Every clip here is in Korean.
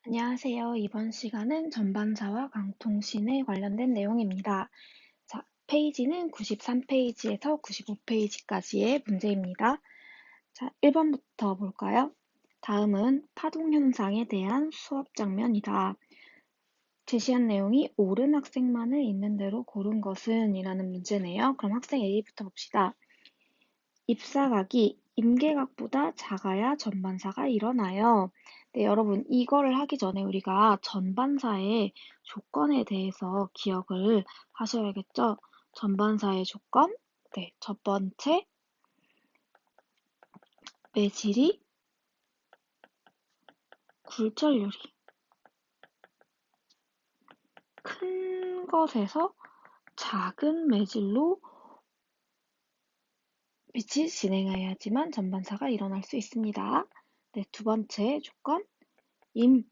안녕하세요. 이번 시간은 전반사와 강통신에 관련된 내용입니다. 자, 페이지는 93페이지에서 95페이지까지의 문제입니다. 자, 1번부터 볼까요? 다음은 파동현상에 대한 수업 장면이다. 제시한 내용이 옳은 학생만을 있는 대로 고른 것은 이라는 문제네요. 그럼 학생 A부터 봅시다. 잎사각이 임계각보다 작아야 전반사가 일어나요. 네, 여러분, 이거를 하기 전에 우리가 전반사의 조건에 대해서 기억을 하셔야겠죠? 전반사의 조건, 네, 첫 번째, 매질이 굴절률이 큰 것에서 작은 매질로 빛이 진행해야지만 전반사가 일어날 수 있습니다. 네, 두 번째 조건, 임사각이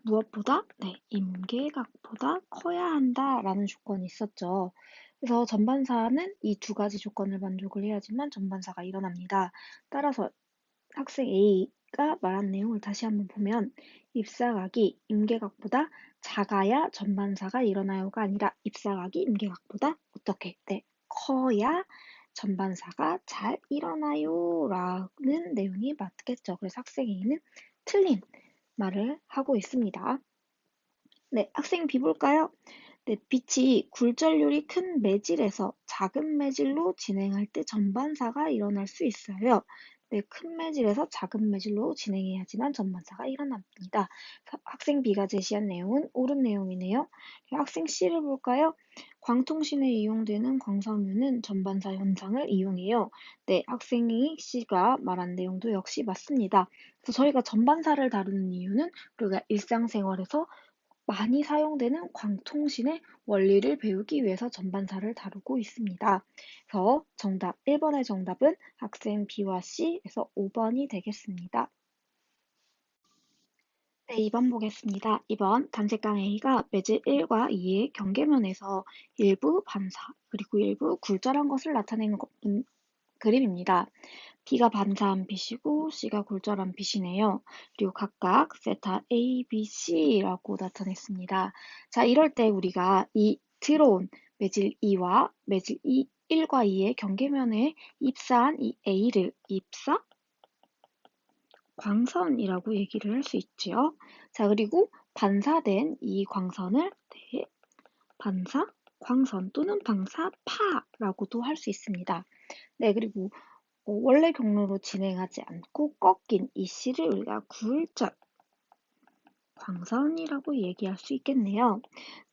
무엇보다? 네, 임계각보다 커야 한다라는 조건이 있었죠. 그래서 전반사는 이 두 가지 조건을 만족을 해야지만 전반사가 일어납니다. 따라서 학생 A가 말한 내용을 다시 한번 보면 입사각이 임계각보다 작아야 전반사가 일어나요가 아니라 입사각이 임계각보다 어떻게? 네, 커야 전반사가 잘 일어나요 라는 내용이 맞겠죠. 그래서 학생 A는 틀린 말을 하고 있습니다. 네, 학생 B 볼까요? 네, 빛이 굴절률이 큰 매질에서 작은 매질로 진행할 때 전반사가 일어날 수 있어요. 네, 큰 매질에서 작은 매질로 진행해야지만 전반사가 일어납니다. 학생 B가 제시한 내용은 옳은 내용이네요. 학생 C를 볼까요? 광통신에 이용되는 광선유는 전반사 현상을 이용해요. 네, 학생이 C가 말한 내용도 역시 맞습니다. 그래서 저희가 전반사를 다루는 이유는 우리가 일상생활에서 많이 사용되는 광통신의 원리를 배우기 위해서 전반사를 다루고 있습니다. 그래서 정답 1번의 정답은 학생 B와 C에서 5번이 되겠습니다. 네, 2번 보겠습니다. 2번 단색강 A가 매질 1과 2의 경계면에서 일부 반사 그리고 일부 굴절한 것을 나타내는 그림입니다. B가 반사한 빛이고 C가 굴절한 빛이네요. 그리고 각각 세타 A, B, C라고 나타냈습니다. 자, 이럴 때 우리가 이 들어온 매질 2와 매질 1과 2의 경계면에 입사한 이 A를 입사 광선이라고 얘기를 할 수 있지요. 자, 그리고 반사된 이 광선을 네, 반사 광선 또는 방사파라고도 할 수 있습니다. 네, 그리고 원래 경로로 진행하지 않고 꺾인 이 C를 우리가 굴절 광선이라고 얘기할 수 있겠네요.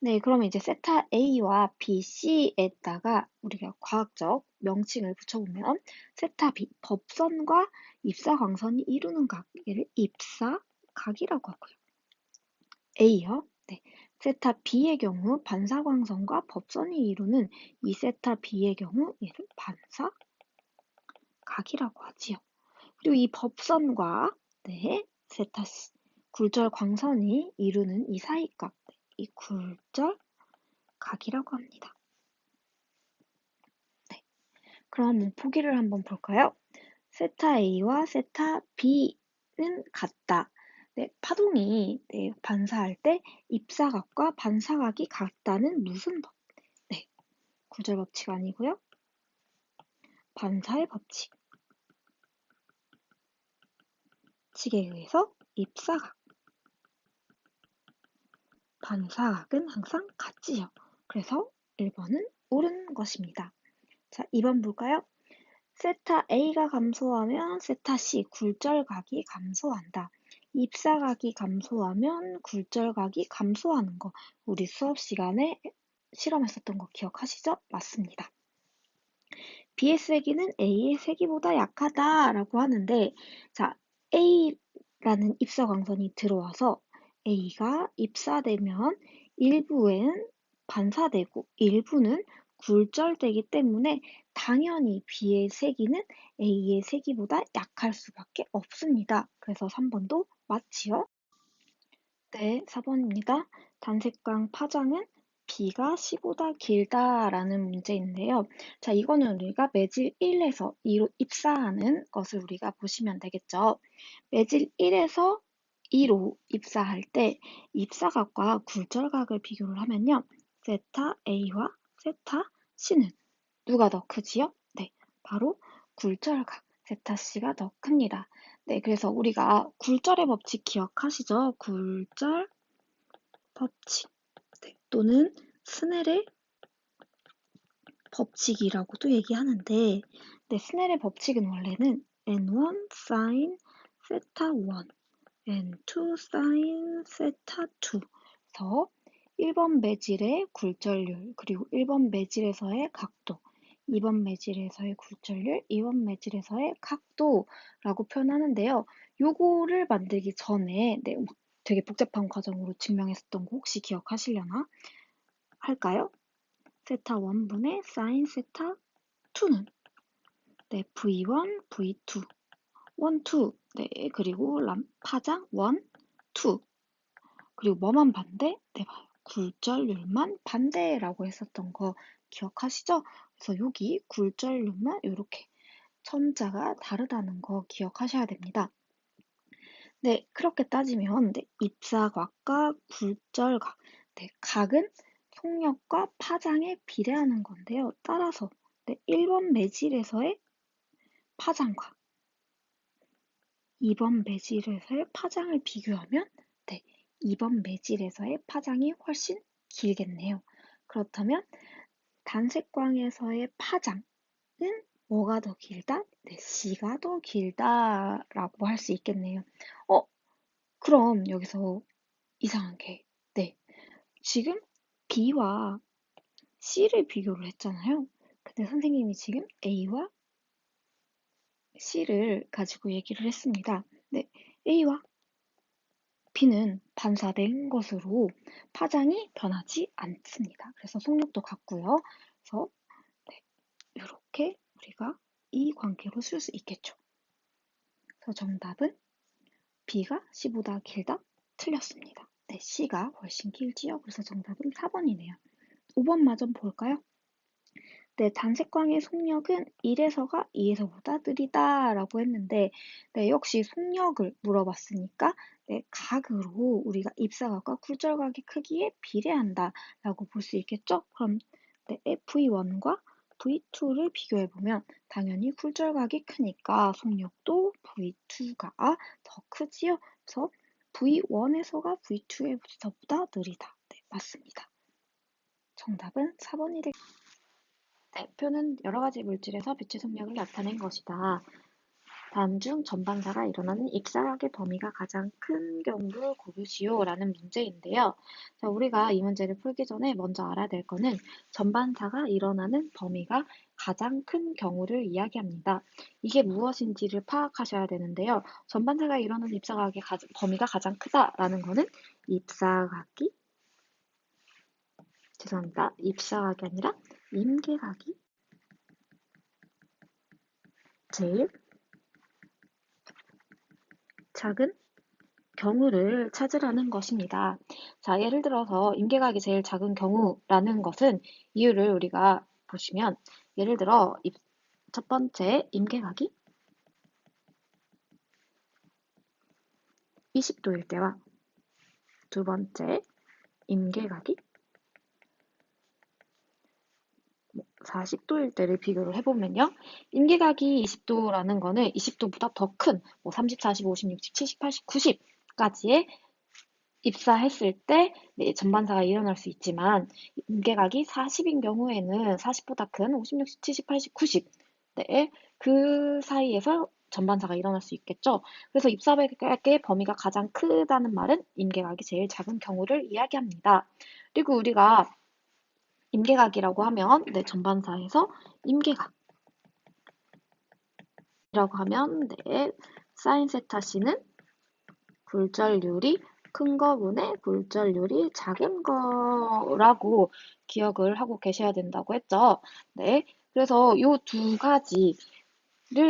네, 그러면 이제 세타 A와 B, C에다가 우리가 과학적 명칭을 붙여보면 세타 B, 법선과 입사광선이 이루는 각, 얘를 입사각이라고 하고요. A요. 네. 세타 B의 경우 반사광선과 법선이 이루는 이 세타 B의 경우 얘를 반사각이라고 하지요. 그리고 이 법선과 네, 세타 굴절 광선이 이루는 이 사이값, 이 굴절 각이라고 합니다. 네, 그럼 보기를 한번 볼까요? 세타 A와 세타 B는 같다. 네, 파동이 네, 반사할 때 입사각과 반사각이 같다는 무슨 법? 네, 굴절 법칙 아니고요. 반사의 법칙. 칙에 의해서 입사각, 반사각은 항상 같지요. 그래서 1번은 옳은 것입니다. 자, 2번 볼까요? 세타 A가 감소하면 세타 C 굴절각이 감소한다. 입사각이 감소하면 굴절각이 감소하는 거. 우리 수업 시간에 실험했었던 거 기억하시죠? 맞습니다. B의 세기는 A의 세기보다 약하다라고 하는데, 자, A라는 입사광선이 들어와서 A가 입사되면 일부에는 반사되고 일부는 굴절되기 때문에 당연히 B의 세기는 A의 세기보다 약할 수밖에 없습니다. 그래서 3번도 맞지요? 네, 4번입니다. 단색광 파장은 B가 C보다 길다라는 문제인데요. 자, 이거는 우리가 매질 1에서 2로 입사하는 것을 우리가 보시면 되겠죠. 매질 1에서 2로 입사할 때 입사각과 굴절각을 비교를 하면요. 세타 A와 세타 C는 누가 더 크지요? 네, 바로 굴절각 세타 C가 더 큽니다. 네, 그래서 우리가 굴절의 법칙 기억하시죠? 굴절 법칙. 네, 또는 스넬의 법칙이라고도 얘기하는데, 네, 스넬의 법칙은 원래는 n1 sin 세타 1, n2 sin 세타 2에서 1번 매질의 굴절률, 그리고 1번 매질에서의 각도, 2번 매질에서의 굴절률, 2번 매질에서의 각도라고 표현하는데요. 요거를 만들기 전에 네, 되게 복잡한 과정으로 증명했었던 거 혹시 기억하시려나? 할까요? 세타 1분의 사인 세타 2는 네, V1, V2, 1, 2, 네, 그리고 파장 1, 2, 그리고 뭐만 반대? 네, 굴절률만 반대라고 했었던 거 기억하시죠? 그래서 여기 굴절률만 이렇게 첨자가 다르다는 거 기억하셔야 됩니다. 네, 그렇게 따지면 네, 입사각과 굴절각, 네, 각은 속력과 파장에 비례하는 건데요. 따라서 네, 1번 매질에서의 파장과 2번 매질에서의 파장을 비교하면 네, 2번 매질에서의 파장이 훨씬 길겠네요. 그렇다면 단색광에서의 파장은 뭐가 더 길다? 네, C가 더 길다라고 할 수 있겠네요. 그럼 여기서 이상한 게, 네, 지금 B와 C를 비교를 했잖아요. 근데 선생님이 지금 A와 C를 가지고 얘기를 했습니다. 네, A와 B는 반사된 것으로 파장이 변하지 않습니다. 그래서 속력도 같고요. 그래서 네, 이렇게 우리가 이 관계로 쓸 수 있겠죠. 그래서 정답은 B가 C보다 길다? 틀렸습니다. 네, C가 훨씬 길지요. 그래서 정답은 4번이네요. 5번마저 볼까요? 네, 단색광의 속력은 1에서가 2에서보다 느리다 라고 했는데 네, 역시 속력을 물어봤으니까 네, 각으로 우리가 입사각과 굴절각의 크기에 비례한다 라고 볼 수 있겠죠? 그럼 네, V1과 V2를 비교해보면 당연히 굴절각이 크니까 속력도 V2가 더 크지요? 그래서 V1에서가 V2에서보다 느리다. 네, 맞습니다. 정답은 4번이 되겠습니다. 대표는 여러 가지 물질에서 빛의 속력을 나타낸 것이다. 다음 중 전반사가 일어나는 입사각의 범위가 가장 큰 경우를 고르시오 라는 문제인데요. 자, 우리가 이 문제를 풀기 전에 먼저 알아야 될 거는 전반사가 일어나는 범위가 가장 큰 경우를 이야기합니다. 이게 무엇인지를 파악하셔야 되는데요. 전반사가 일어나는 입사각의 범위가 가장 크다라는 거는 입사각이 입사각이 아니라 임계각이 제일 작은 경우를 찾으라는 것입니다. 자, 예를 들어서 임계각이 제일 작은 경우라는 것은 이유를 우리가 보시면 예를 들어 첫 번째 임계각이 20도일 때와 두 번째 임계각이 40도일 때를 비교를 해보면요. 임계각이 20도라는 거는 20도보다 더 큰 30, 40, 50, 60, 70, 80, 90까지의 입사했을 때 네, 전반사가 일어날 수 있지만 임계각이 40인 경우에는 40보다 큰 50, 60, 70, 80, 90 네, 그 사이에서 전반사가 일어날 수 있겠죠. 그래서 입사각의 범위가 가장 크다는 말은 임계각이 제일 작은 경우를 이야기합니다. 그리고 우리가 임계각이라고 하면 네, 전반사에서 임계각이라고 하면 네, 사인 세타 C는 굴절률이 큰 거분의 굴절률이 작은 거라고 기억을 하고 계셔야 된다고 했죠. 네. 그래서 이 두 가지를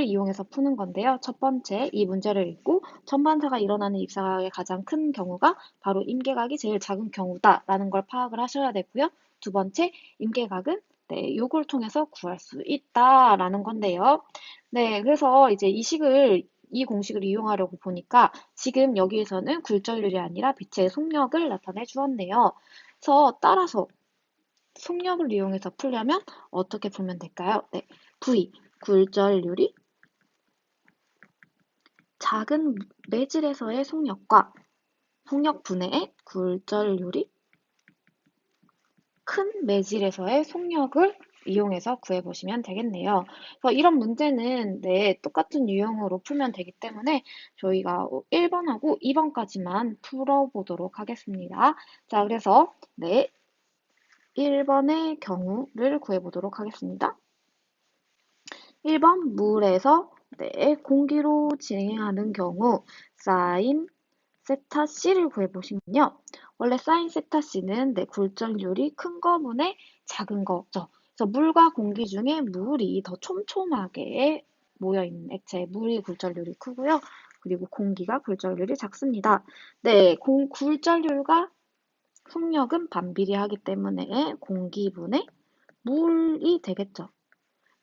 이용해서 푸는 건데요. 첫 번째, 이 문제를 읽고 전반사가 일어나는 입사각의 가장 큰 경우가 바로 임계각이 제일 작은 경우다라는 걸 파악을 하셔야 되고요. 두 번째, 임계각은 네, 요걸 통해서 구할 수 있다라는 건데요. 네, 그래서 이제 이 공식을 이용하려고 보니까 지금 여기에서는 굴절률이 아니라 빛의 속력을 나타내 주었네요. 그래서 따라서 속력을 이용해서 풀려면 어떻게 풀면 될까요? 네, V, 굴절률이 작은 매질에서의 속력과 속력분해의 굴절률이 큰 매질에서의 속력을 이용해서 구해보시면 되겠네요. 그래서 이런 문제는 네, 똑같은 유형으로 풀면 되기 때문에 저희가 1번하고 2번까지만 풀어보도록 하겠습니다. 자, 그래서 네, 1번의 경우를 구해보도록 하겠습니다. 1번 물에서 네, 공기로 진행하는 경우 사인 세타 C를 구해보시면요. 원래 사인 세타 C는 네, 굴절률이 큰 거분의 작은 거죠. 그래서 물과 공기 중에 물이 더 촘촘하게 모여있는 액체, 물이 굴절률이 크고요. 그리고 공기가 굴절률이 작습니다. 네, 굴절률과 속력은 반비례하기 때문에 공기분의 물이 되겠죠.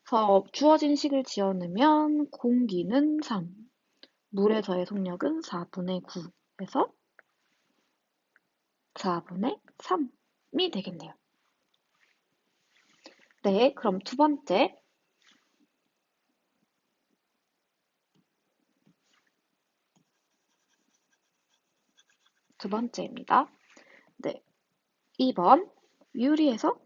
그래서 주어진 식을 지어넣으면 공기는 3, 물에서의 속력은 4분의 9에서 4분의 3이 되겠네요. 네, 그럼 두 번째입니다. 네, 2번 유리에서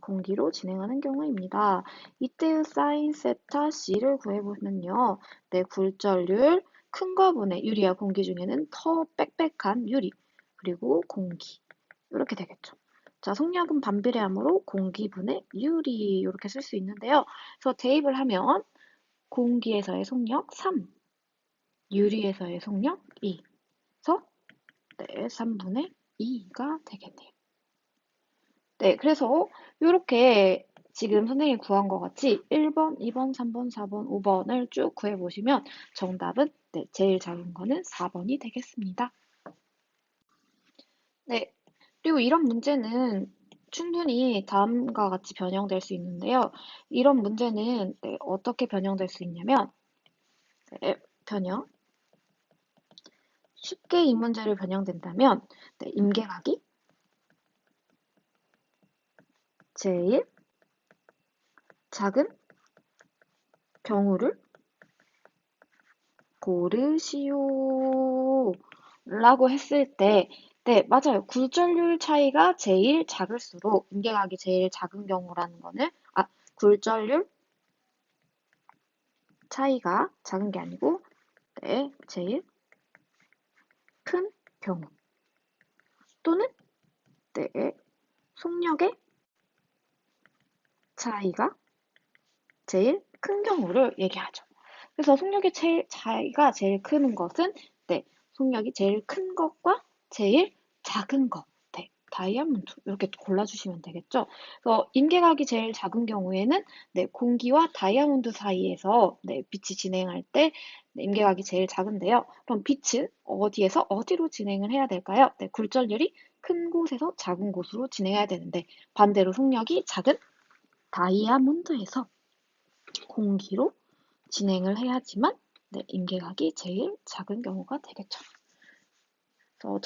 공기로 진행하는 경우입니다. 이때의 사인 세타 C를 구해보면요. 네, 굴절률 큰 거분의 유리와 공기 중에는 더 빽빽한 유리, 그리고 공기 이렇게 되겠죠. 자, 속력은 반비례하므로 공기분의 유리 이렇게 쓸 수 있는데요. 그래서 대입을 하면 공기에서의 속력 3, 유리에서의 속력 2, 그래서 네, 3분의 2가 되겠네요. 네, 그래서 이렇게 지금 선생님이 구한 것 같이 1번, 2번, 3번, 4번, 5번을 쭉 구해보시면 정답은 네, 제일 작은 거는 4번이 되겠습니다. 네, 그리고 이런 문제는 충분히 다음과 같이 변형될 수 있는데요. 이런 문제는 네, 어떻게 변형될 수 있냐면 네, 변형 쉽게 이 문제를 변형된다면 네, 임계각이 제일 작은 경우를 고르시오 라고 했을 때, 네, 맞아요. 굴절률 차이가 제일 작을수록 임계각이 제일 작은 경우라는 거는, 굴절률 차이가 작은 게 아니고, 네, 제일 큰 경우. 또는, 네, 속력의 차이가 제일 큰 경우를 얘기하죠. 그래서 속력의 차이가 제일 크는 것은 네, 속력이 제일 큰 것과 제일 작은 것. 네, 다이아몬드 이렇게 골라주시면 되겠죠. 그래서 임계각이 제일 작은 경우에는 네, 공기와 다이아몬드 사이에서 네, 빛이 진행할 때 네, 임계각이 제일 작은데요. 그럼 빛은 어디에서 어디로 진행을 해야 될까요? 네, 굴절률이 큰 곳에서 작은 곳으로 진행해야 되는데 반대로 속력이 작은 다이아몬드에서 공기로 진행을 해야지만 네, 임계각이 제일 작은 경우가 되겠죠. 그래서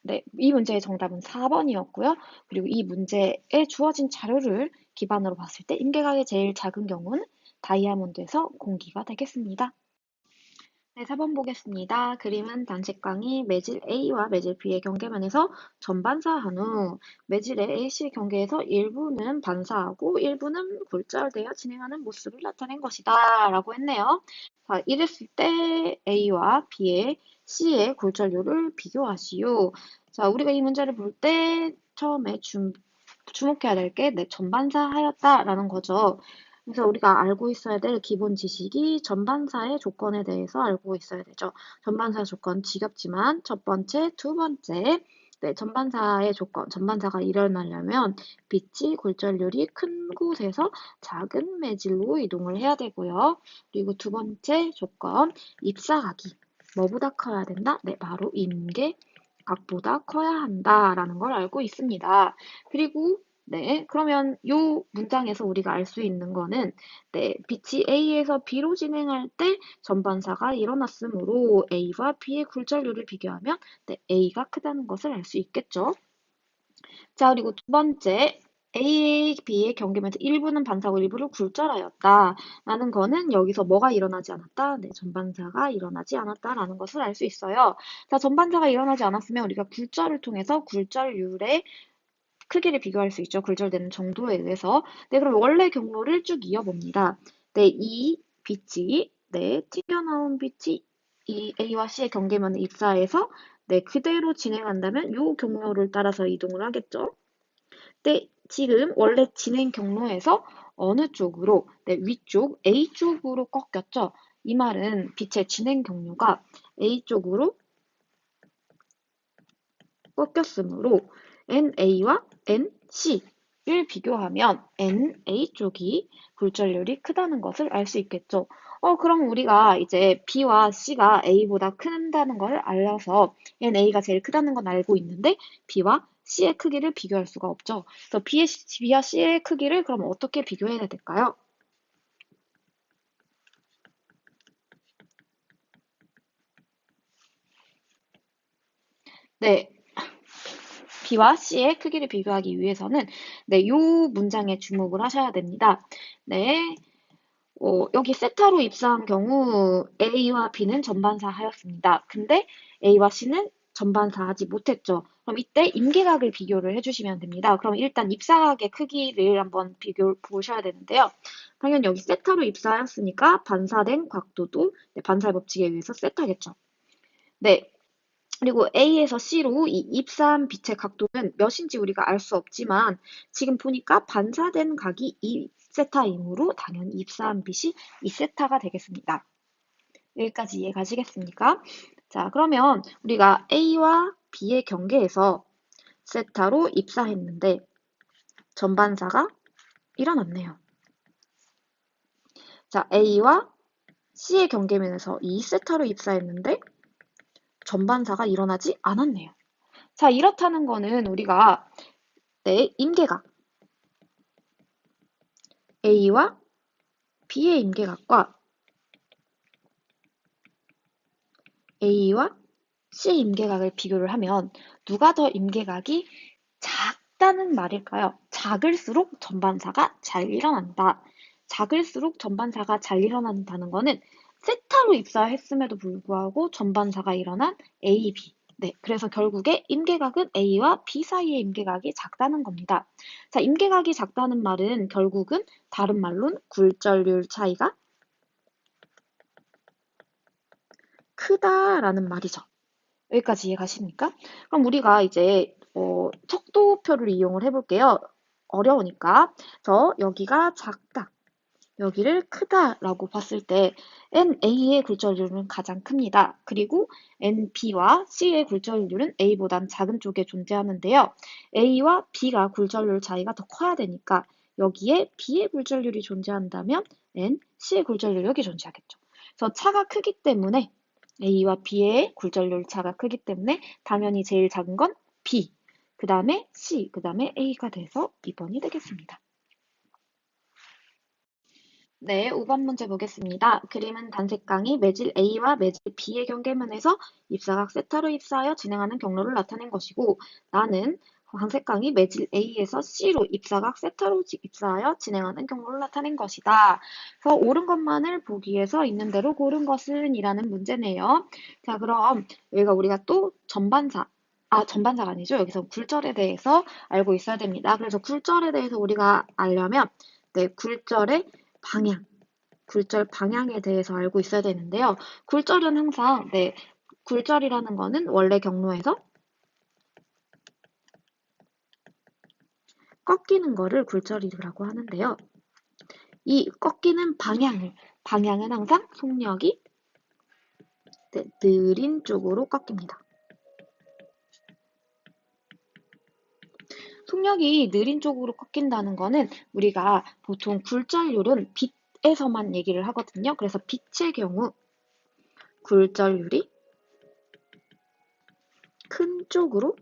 네, 이 문제의 정답은 4번이었고요. 그리고 이 문제에 주어진 자료를 기반으로 봤을 때 임계각이 제일 작은 경우는 다이아몬드에서 공기가 되겠습니다. 네, 4번 보겠습니다. 그림은 단식광이 매질 A와 매질 B의 경계면에서 전반사한 후 매질의 AC 경계에서 일부는 반사하고 일부는 굴절되어 진행하는 모습을 나타낸 것이다 라고 했네요. 자, 이랬을 때 A와 B의 C의 굴절률을 비교하시오. 자, 우리가 이 문제를 볼 때 처음에 주목해야 될 게 전반사하였다라는 거죠. 그래서 우리가 알고 있어야 될 기본 지식이 전반사의 조건에 대해서 알고 있어야 되죠. 전반사 조건 지겹지만 첫 번째, 두 번째, 네, 전반사의 조건, 전반사가 일어나려면 빛이 굴절률이 큰 곳에서 작은 매질로 이동을 해야 되고요. 그리고 두 번째 조건, 입사각이 뭐보다 커야 된다? 네, 바로 임계각보다 각보다 커야 한다라는 걸 알고 있습니다. 그리고 네, 그러면 이 문장에서 우리가 알 수 있는 거는 네, 빛이 A에서 B로 진행할 때 전반사가 일어났으므로 A와 B의 굴절률을 비교하면 네, A가 크다는 것을 알 수 있겠죠. 자, 그리고 두 번째, A, B의 경계면에서 일부는 반사고 일부를 굴절하였다. 라는 거는 여기서 뭐가 일어나지 않았다? 네, 전반사가 일어나지 않았다라는 것을 알 수 있어요. 자, 전반사가 일어나지 않았으면 우리가 굴절을 통해서 굴절률의 크기를 비교할 수 있죠. 굴절되는 정도에 의해서. 네, 그럼 원래 경로를 쭉 이어봅니다. 네, 이 빛이, 네, 튀어나온 빛이 이 A와 C의 경계면에 입사해서 네, 그대로 진행한다면 이 경로를 따라서 이동을 하겠죠. 네, 지금 원래 진행 경로에서 어느 쪽으로, 네, 위쪽 A 쪽으로 꺾였죠. 이 말은 빛의 진행 경로가 A 쪽으로 꺾였으므로 NA와 NC를 비교하면 NA 쪽이 굴절률이 크다는 것을 알 수 있겠죠. 그럼 우리가 이제 B와 C가 A보다 큰다는 걸 알아서 NA가 제일 크다는 건 알고 있는데 B와 C의 크기를 비교할 수가 없죠. 그래서 B와 C의 크기를 그럼 어떻게 비교해야 될까요? 네, B와 C의 크기를 비교하기 위해서는 네, 이 문장에 주목을 하셔야 됩니다. 네, 여기 세타로 입사한 경우 A와 B는 전반사하였습니다. 근데 A와 C는 전반사하지 못했죠. 그럼 이때 임계각을 비교를 해주시면 됩니다. 그럼 일단 입사각의 크기를 한번 비교 보셔야 되는데요. 당연히 여기 세타로 입사하였으니까 반사된 각도도 네, 반사의 법칙에 의해서 세타겠죠. 네, 그리고 A에서 C로 이 입사한 빛의 각도는 몇인지 우리가 알 수 없지만 지금 보니까 반사된 각이 2세타이므로 당연히 입사한 빛이 2세타가 되겠습니다. 여기까지 이해가시겠습니까? 자, 그러면 우리가 A와 B의 경계에서 세타로 입사했는데 전반사가 일어났네요. 자, A와 C의 경계면에서 2세타로 입사했는데 전반사가 일어나지 않았네요. 자, 이렇다는 거는 우리가 네, 임계각 A와 B의 임계각과 A와 C의 임계각을 비교를 하면 누가 더 임계각이 작다는 말일까요? 작을수록 전반사가 잘 일어난다. 작을수록 전반사가 잘 일어난다는 거는 세타로 입사했음에도 불구하고 전반사가 일어난 A, B. 네, 그래서 결국에 임계각은 A와 B 사이의 임계각이 작다는 겁니다. 자, 임계각이 작다는 말은 결국은 다른 말로는 굴절률 차이가 크다라는 말이죠. 여기까지 이해가십니까? 그럼 우리가 이제 척도표를 이용을 해볼게요. 어려우니까. 여기가 작다, 여기를 크다라고 봤을 때 NA의 굴절률은 가장 큽니다. 그리고 NB와 C의 굴절률은 A보단 작은 쪽에 존재하는데요. A와 B가 굴절률 차이가 더 커야 되니까 여기에 B의 굴절률이 존재한다면 C의 굴절률이 여기 존재하겠죠. 그래서 차가 크기 때문에 A와 B의 굴절률 차가 크기 때문에 당연히 제일 작은 건 B, 그 다음에 C, 그 다음에 A가 돼서 2번이 되겠습니다. 네, 5번 문제 보겠습니다. 그림은 단색강이 매질 A와 매질 B의 경계면에서 입사각 세타로 입사하여 진행하는 경로를 나타낸 것이고 나는 단색강이 매질 A에서 C로 입사각 세타로 입사하여 진행하는 경로를 나타낸 것이다. 그래서 옳은 것만을 보기 위해서 있는 대로 고른 것은 이라는 문제네요. 자, 그럼 여기가 우리가 또 전반사가 아니죠. 여기서 굴절에 대해서 알고 있어야 됩니다. 그래서 굴절에 대해서 우리가 알려면 네, 굴절 방향에 대해서 알고 있어야 되는데요. 굴절은 항상, 네, 굴절이라는 거는 원래 경로에서 꺾이는 거를 굴절이라고 하는데요. 이 꺾이는 방향은 항상 속력이 네, 느린 쪽으로 꺾입니다. 속력이 느린 쪽으로 꺾인다는 거는 우리가 보통 굴절률은 빛에서만 얘기를 하거든요. 그래서 빛의 경우 굴절률이 큰 쪽으로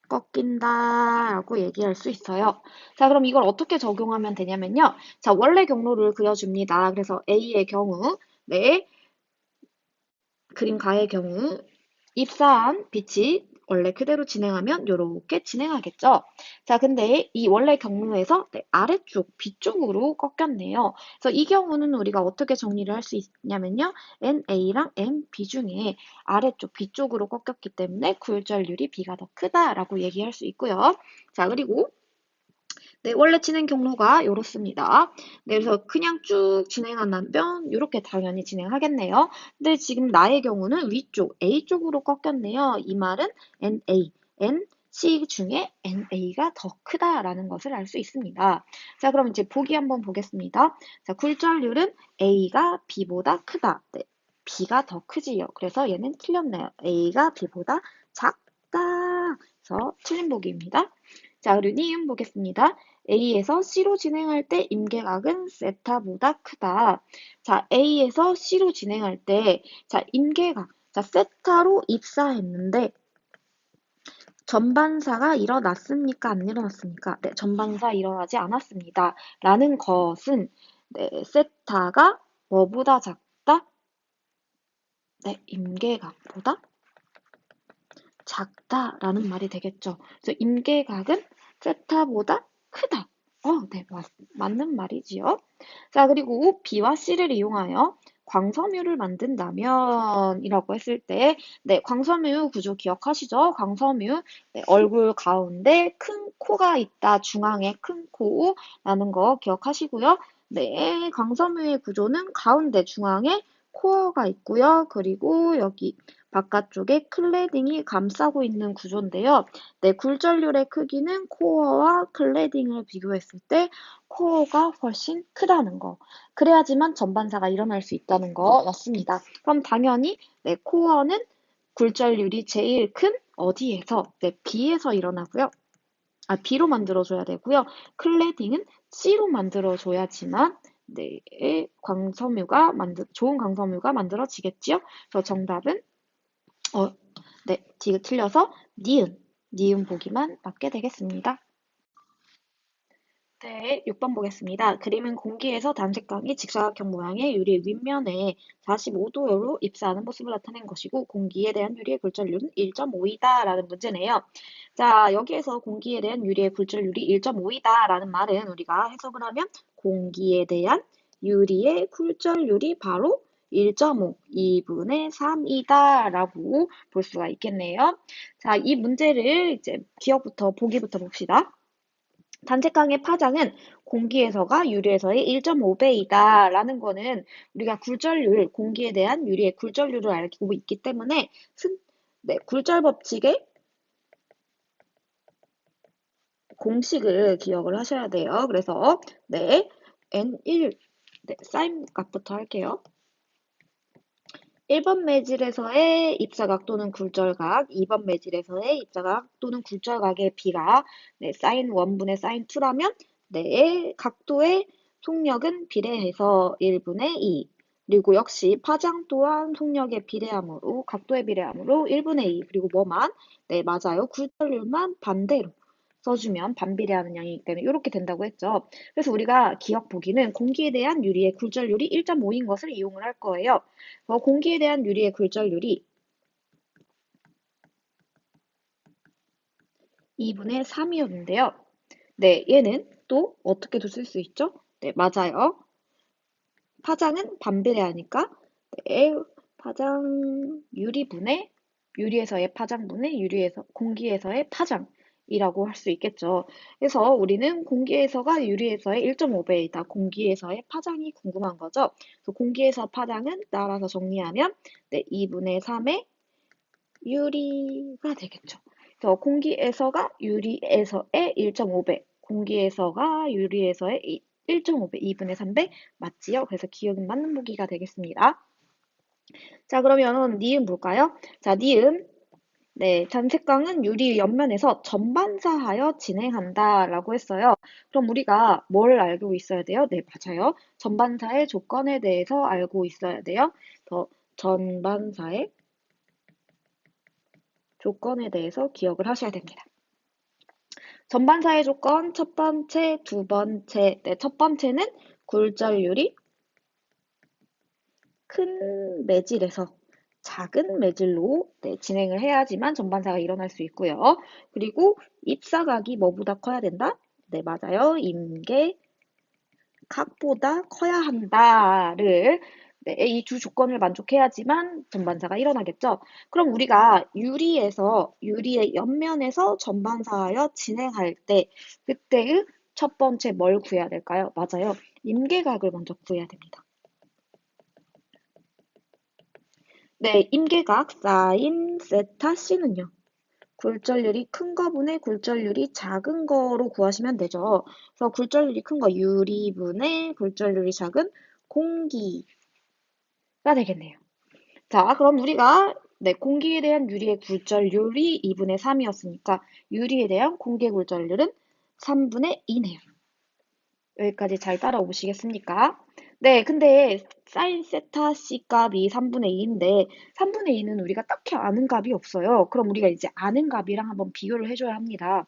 꺾인다라고 얘기할 수 있어요. 자, 그럼 이걸 어떻게 적용하면 되냐면요. 자, 원래 경로를 그려줍니다. 그래서 A의 경우, 네, 그림 가의 경우 입사한 빛이 원래 그대로 진행하면 이렇게 진행하겠죠. 자, 근데 이 원래 경로에서 네, 아래쪽, 뒤쪽으로 꺾였네요. 그래서 이 경우는 우리가 어떻게 정리를 할 수 있냐면요. NA랑 NB 중에 아래쪽, 뒤쪽으로 꺾였기 때문에 굴절률이 B가 더 크다라고 얘기할 수 있고요. 자, 그리고 네, 원래 진행 경로가 이렇습니다. 네, 그래서 그냥 쭉 진행한다면 이렇게 당연히 진행하겠네요. 근데 지금 나의 경우는 위쪽 A 쪽으로 꺾였네요. 이 말은 NA, NC 중에 NA가 더 크다라는 것을 알 수 있습니다. 자, 그럼 이제 보기 한번 보겠습니다. 자, 굴절률은 A가 B보다 크다. 네, B가 더 크지요. 그래서 얘는 틀렸네요. A가 B보다 작다. 그래서 틀린 보기입니다. 자, 그리고 니은 보겠습니다. A에서 C로 진행할 때 임계각은 세타보다 크다. 자, A에서 C로 진행할 때, 자, 임계각, 자, 세타로 입사했는데, 전반사가 일어났습니까? 안 일어났습니까? 네, 전반사 일어나지 않았습니다. 라는 것은, 네, 세타가 뭐보다 작다? 네, 임계각보다 작다라는 말이 되겠죠. 그래서 임계각은 세타보다 크다. 네, 맞는 말이지요. 자, 그리고 B와 C를 이용하여 광섬유를 만든다면 이라고 했을 때, 네, 광섬유 구조 기억하시죠? 광섬유, 네, 얼굴 가운데 큰 코가 있다. 중앙에 큰 코라는 거 기억하시고요. 네, 광섬유의 구조는 가운데 중앙에 코어가 있고요. 그리고 여기 바깥쪽에 클레딩이 감싸고 있는 구조인데요. 네, 굴절률의 크기는 코어와 클레딩을 비교했을 때 코어가 훨씬 크다는 거. 그래야지만 전반사가 일어날 수 있다는 거였습니다. 그럼 당연히 네, 코어는 굴절률이 제일 큰 어디에서? 네, B에서 일어나고요. B로 만들어줘야 되고요. 클레딩은 C로 만들어줘야지만 네, 좋은 광섬유가 만들어지겠지요. 그래서 정답은 네, D가 틀려서 니은 보기만 맞게 되겠습니다. 네, 6번 보겠습니다. 그림은 공기에서 단색광이 직사각형 모양의 유리 윗면에 45도로 입사하는 모습을 나타낸 것이고 공기에 대한 유리의 굴절률은 1.5이다 라는 문제네요. 자, 여기에서 공기에 대한 유리의 굴절률이 1.5이다 라는 말은 우리가 해석을 하면 공기에 대한 유리의 굴절률이 바로 1.5, 2분의 3이다 라고 볼 수가 있겠네요. 자, 이 문제를 이제 보기부터 봅시다. 단색광의 파장은 공기에서가 유리에서의 1.5배이다 라는 거는 우리가 공기에 대한 유리의 굴절률을 알고 있기 때문에 네, 굴절 법칙의 공식을 기억을 하셔야 돼요. 그래서 네, N1 네, 사인 값부터 할게요. 1번 매질에서의 입사각 또는 굴절각, 2번 매질에서의 입사각 또는 굴절각의 비가 네, 사인 1분의 사인 2라면 네, 각도의 속력은 비례해서 1분의 2. 그리고 역시 파장 또한 속력의 비례함으로 각도의 비례함으로 1분의 2. 그리고 뭐만? 네, 맞아요. 굴절률만 반대로 써주면 반비례하는 양이기 때문에 이렇게 된다고 했죠. 그래서 우리가 기억 보기는 공기에 대한 유리의 굴절률이 1.5인 것을 이용을 할 거예요. 공기에 대한 유리의 굴절률이 2분의 3이었는데요. 네, 얘는 또 어떻게 쓸 수 있죠? 네, 맞아요. 파장은 반비례하니까 네, 유리에서의 파장분의 공기에서의 파장이라고 할 수 있겠죠. 그래서 우리는 공기에서가 유리에서의 1.5배이다. 공기에서의 파장이 궁금한 거죠. 그래서 공기에서 파장은 따라서 정리하면 네, 2분의 3의 유리가 되겠죠. 그래서 공기에서가 유리에서의 1.5배, 공기에서가 유리에서의 1.5배, 2분의 3배 맞지요? 그래서 기억이 맞는 보기가 되겠습니다. 자, 그러면 니은 볼까요? 자, 니은. 네, 단색광은 유리 옆면에서 전반사하여 진행한다라고 했어요. 그럼 우리가 뭘 알고 있어야 돼요? 네, 맞아요. 전반사의 조건에 대해서 알고 있어야 돼요. 더 전반사의 조건에 대해서 기억을 하셔야 됩니다. 전반사의 조건 첫 번째, 두 번째. 네, 첫 번째는 굴절률이 큰 매질에서 작은 매질로 진행을 해야지만 전반사가 일어날 수 있고요. 그리고 입사각이 뭐보다 커야 된다? 네, 맞아요. 각보다 커야 한다를 이 두 조건을 만족해야지만 전반사가 일어나겠죠. 그럼 우리가 유리의 옆면에서 전반사하여 진행할 때 그때의 첫 번째 뭘 구해야 될까요? 맞아요. 임계각을 먼저 구해야 됩니다. 네, 임계각 사인 세타 C는요. 굴절률이 큰 거분의 굴절률이 작은 거로 구하시면 되죠. 그래서 굴절률이 큰 거 유리분의 굴절률이 작은 공기가 되겠네요. 자, 그럼 우리가 공기에 대한 유리의 굴절률이 2분의 3이었으니까 유리에 대한 공기의 굴절률은 3분의 2네요. 여기까지 잘 따라오시겠습니까? 네, 근데 사인 세타 C 값이 3분의 2인데 3분의 2는 우리가 딱히 아는 값이 없어요. 그럼 우리가 이제 아는 값이랑 한번 비교를 해줘야 합니다.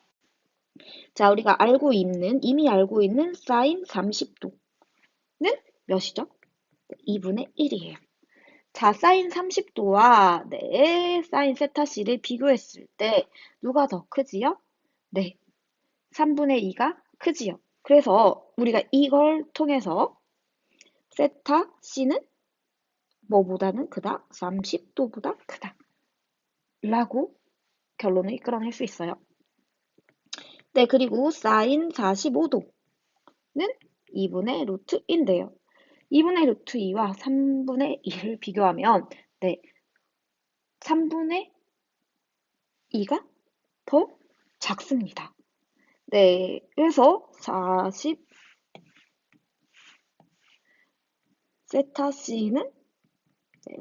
자, 우리가 이미 알고 있는 사인 30도는 몇이죠? 2분의 1이에요. 자, 사인 30도와 사인 세타 C를 비교했을 때 누가 더 크지요? 네, 3분의 2가 크지요. 그래서 우리가 이걸 통해서 세타 C는 뭐보다는 크다? 30도보다 크다. 라고 결론을 이끌어낼 수 있어요. 네, 그리고 사인 45도는 2분의 루트인데요. 2분의 루트 2와 3분의 2를 비교하면 3분의 2가 더 작습니다. 네, 그래서 40 세타 C는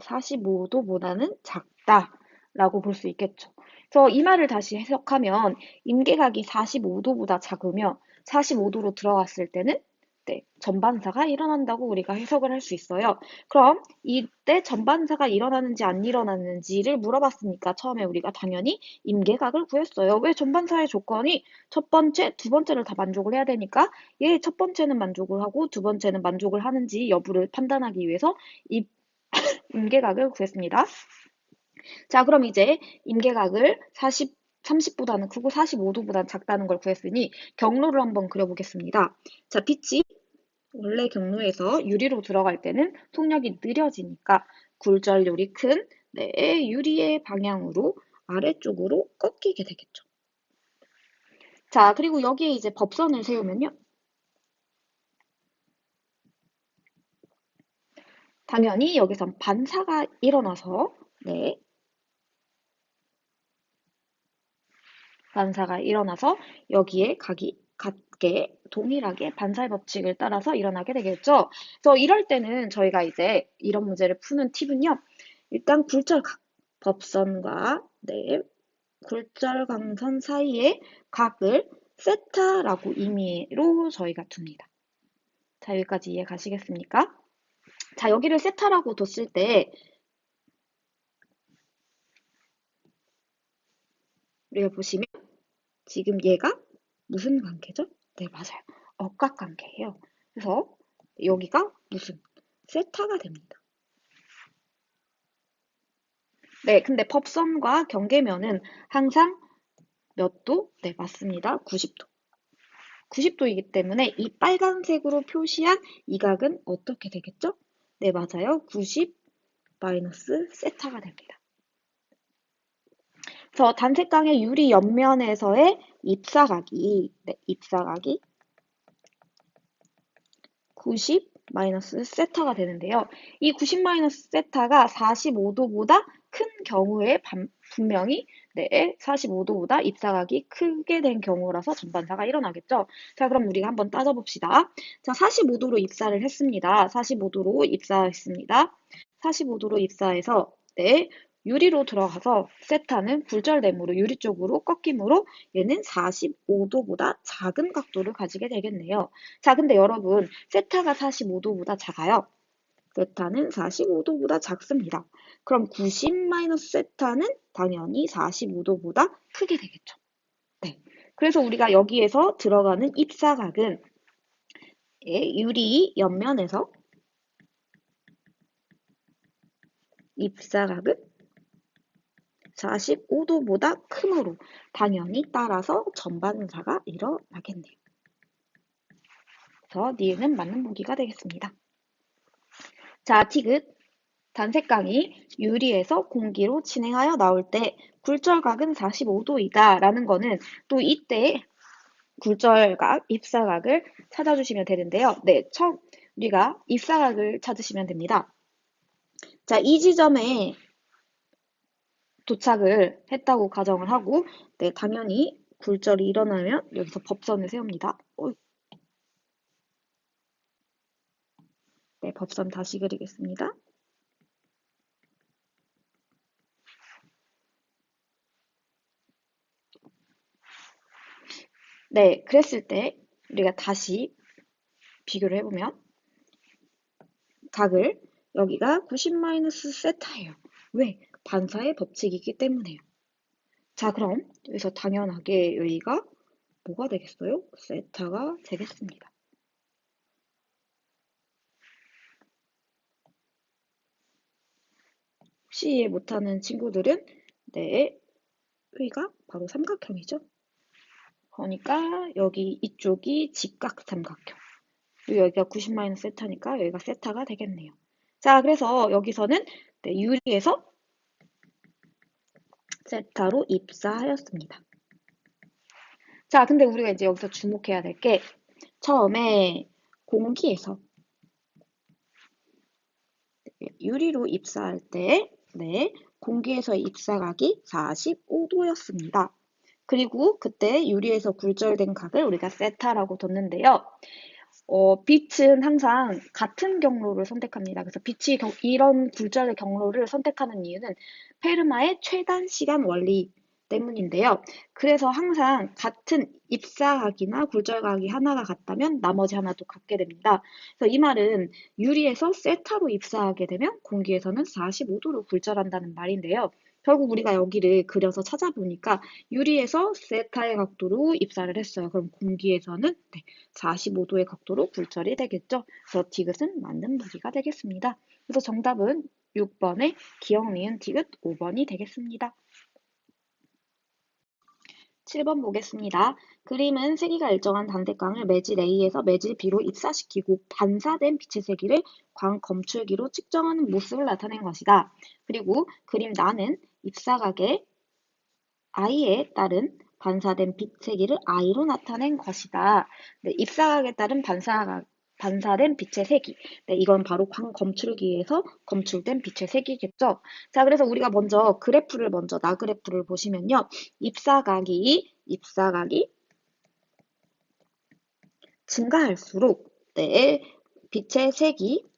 45도보다는 작다라고 볼 수 있겠죠. 그래서 이 말을 다시 해석하면 임계각이 45도보다 작으며 45도로 들어갔을 때는 전반사가 일어난다고 우리가 해석을 할 수 있어요. 그럼 이때 전반사가 일어나는지 안 일어나는지를 물어봤으니까 처음에 우리가 당연히 임계각을 구했어요. 왜 전반사의 조건이 첫 번째, 두 번째를 다 만족을 해야 되니까 첫 번째는 만족을 하고 두 번째는 만족을 하는지 여부를 판단하기 위해서 이 임계각을 구했습니다. 자, 그럼 이제 임계각을 30보다는 크고 45도보다는 작다는 걸 구했으니 경로를 한번 그려보겠습니다. 자, 빛이 원래 경로에서 유리로 들어갈 때는 속력이 느려지니까 굴절률이 큰 유리의 방향으로 아래쪽으로 꺾이게 되겠죠. 자, 그리고 여기에 이제 법선을 세우면요. 당연히 여기선 반사가 일어나서 반사가 일어나서 여기에 각이 같게 동일하게 반사의 법칙을 따라서 일어나게 되겠죠. 그래서 이럴 때는 저희가 이제 이런 문제를 푸는 팁은요. 일단 굴절각, 법선과 굴절광선 사이의 각을 세타라고 임의로 저희가 둡니다. 자, 여기까지 이해 가시겠습니까? 자, 여기를 세타라고 뒀을 때 우리가 보시면 지금 얘가 무슨 관계죠? 네, 맞아요. 억각관계예요. 그래서 여기가 무슨 세타가 됩니다. 네, 근데 법선과 경계면은 항상 몇 도? 네, 맞습니다. 90도. 90도이기 때문에 이 빨간색으로 표시한 이 각은 어떻게 되겠죠? 네, 맞아요. 90 마이너스 세타가 됩니다. 그래서 단색강의 유리 옆면에서의 입사각이 90 마이너스 세타가 되는데요. 이 90 마이너스 세타가 45도보다 큰 경우에 분명히 45도보다 입사각이 크게 된 경우라서 전반사가 일어나겠죠. 자, 그럼 우리가 한번 따져봅시다. 자, 45도로 입사를 했습니다. 45도로 입사했습니다. 45도로 입사해서 유리로 들어가서 세타는 굴절됨으로 유리 쪽으로 꺾임으로 얘는 45도보다 작은 각도를 가지게 되겠네요. 자, 근데 여러분 세타가 45도보다 작아요. 세타는 45도보다 작습니다. 그럼 90-세타는 당연히 45도보다 크게 되겠죠. 네. 그래서 우리가 여기에서 들어가는 입사각은 유리 옆면에서 입사각은 45도보다 크므로 당연히 따라서 전반사가 일어나겠네요. 그래서 니은은 맞는 보기가 되겠습니다. 자, 티귿. 단색강이 유리에서 공기로 진행하여 나올 때 굴절각은 45도이다 라는 거는 또 이때 굴절각, 입사각을 찾아주시면 되는데요. 네, 처음 우리가 입사각을 찾으시면 됩니다. 자, 이 지점에 도착을 했다고 가정을 하고, 네, 당연히 굴절이 일어나면 여기서 법선을 세웁니다. 네, 법선 다시 그리겠습니다. 네, 그랬을 때 우리가 다시 비교를 해보면 각을 여기가 90-세타예요. 왜? 반사의 법칙이기 때문에요. 자, 그럼 여기서 당연하게 여기가 뭐가 되겠어요? 세타가 되겠습니다. 혹시 이해 못하는 친구들은 네, 여기가 바로 삼각형이죠. 그러니까 여기 이쪽이 직각삼각형. 그리고 여기가 90-세타니까 여기가 세타가 되겠네요. 자, 그래서 여기서는 네, 유리에서 세타로 입사하였습니다. 자, 근데 우리가 이제 여기서 주목해야 될 게 처음에 공기에서 유리로 입사할 때 네, 공기에서 입사각이 45도였습니다. 그리고 그때 유리에서 굴절된 각을 우리가 세타라고 뒀는데요. 빛은 항상 같은 경로를 선택합니다. 그래서 빛이 이런 굴절의 경로를 선택하는 이유는 페르마의 최단 시간 원리 때문인데요. 그래서 항상 같은 입사각이나 굴절각이 하나가 같다면 나머지 하나도 같게 됩니다. 그래서 이 말은 유리에서 세타로 입사하게 되면 공기에서는 45도로 굴절한다는 말인데요. 결국 우리가 여기를 그려서 찾아보니까 유리에서 세타의 각도로 입사를 했어요. 그럼 공기에서는 45도의 각도로 굴절이 되겠죠. 그래서 디귿은 맞는 보기가 되겠습니다. 그래서 정답은 6번의 기억, 니은, 디귿 5번이 되겠습니다. 7번 보겠습니다. 그림은 세기가 일정한 단색광을 매질 A에서 매질 B로 입사시키고 반사된 빛의 세기를 광 검출기로 측정하는 모습을 나타낸 것이다. 그리고 그림 나는 입사각의 I에 따른 반사된 빛 세기를 I로 나타낸 것이다. 네, 입사각에 따른 반사된 빛의 세기. 네, 이건 바로 광 검출기에서 검출된 빛의 세기겠죠. 자, 그래서 우리가 먼저 그래프를 나그래프를 보시면요. 입사각이 증가할수록 네, 빛의 색이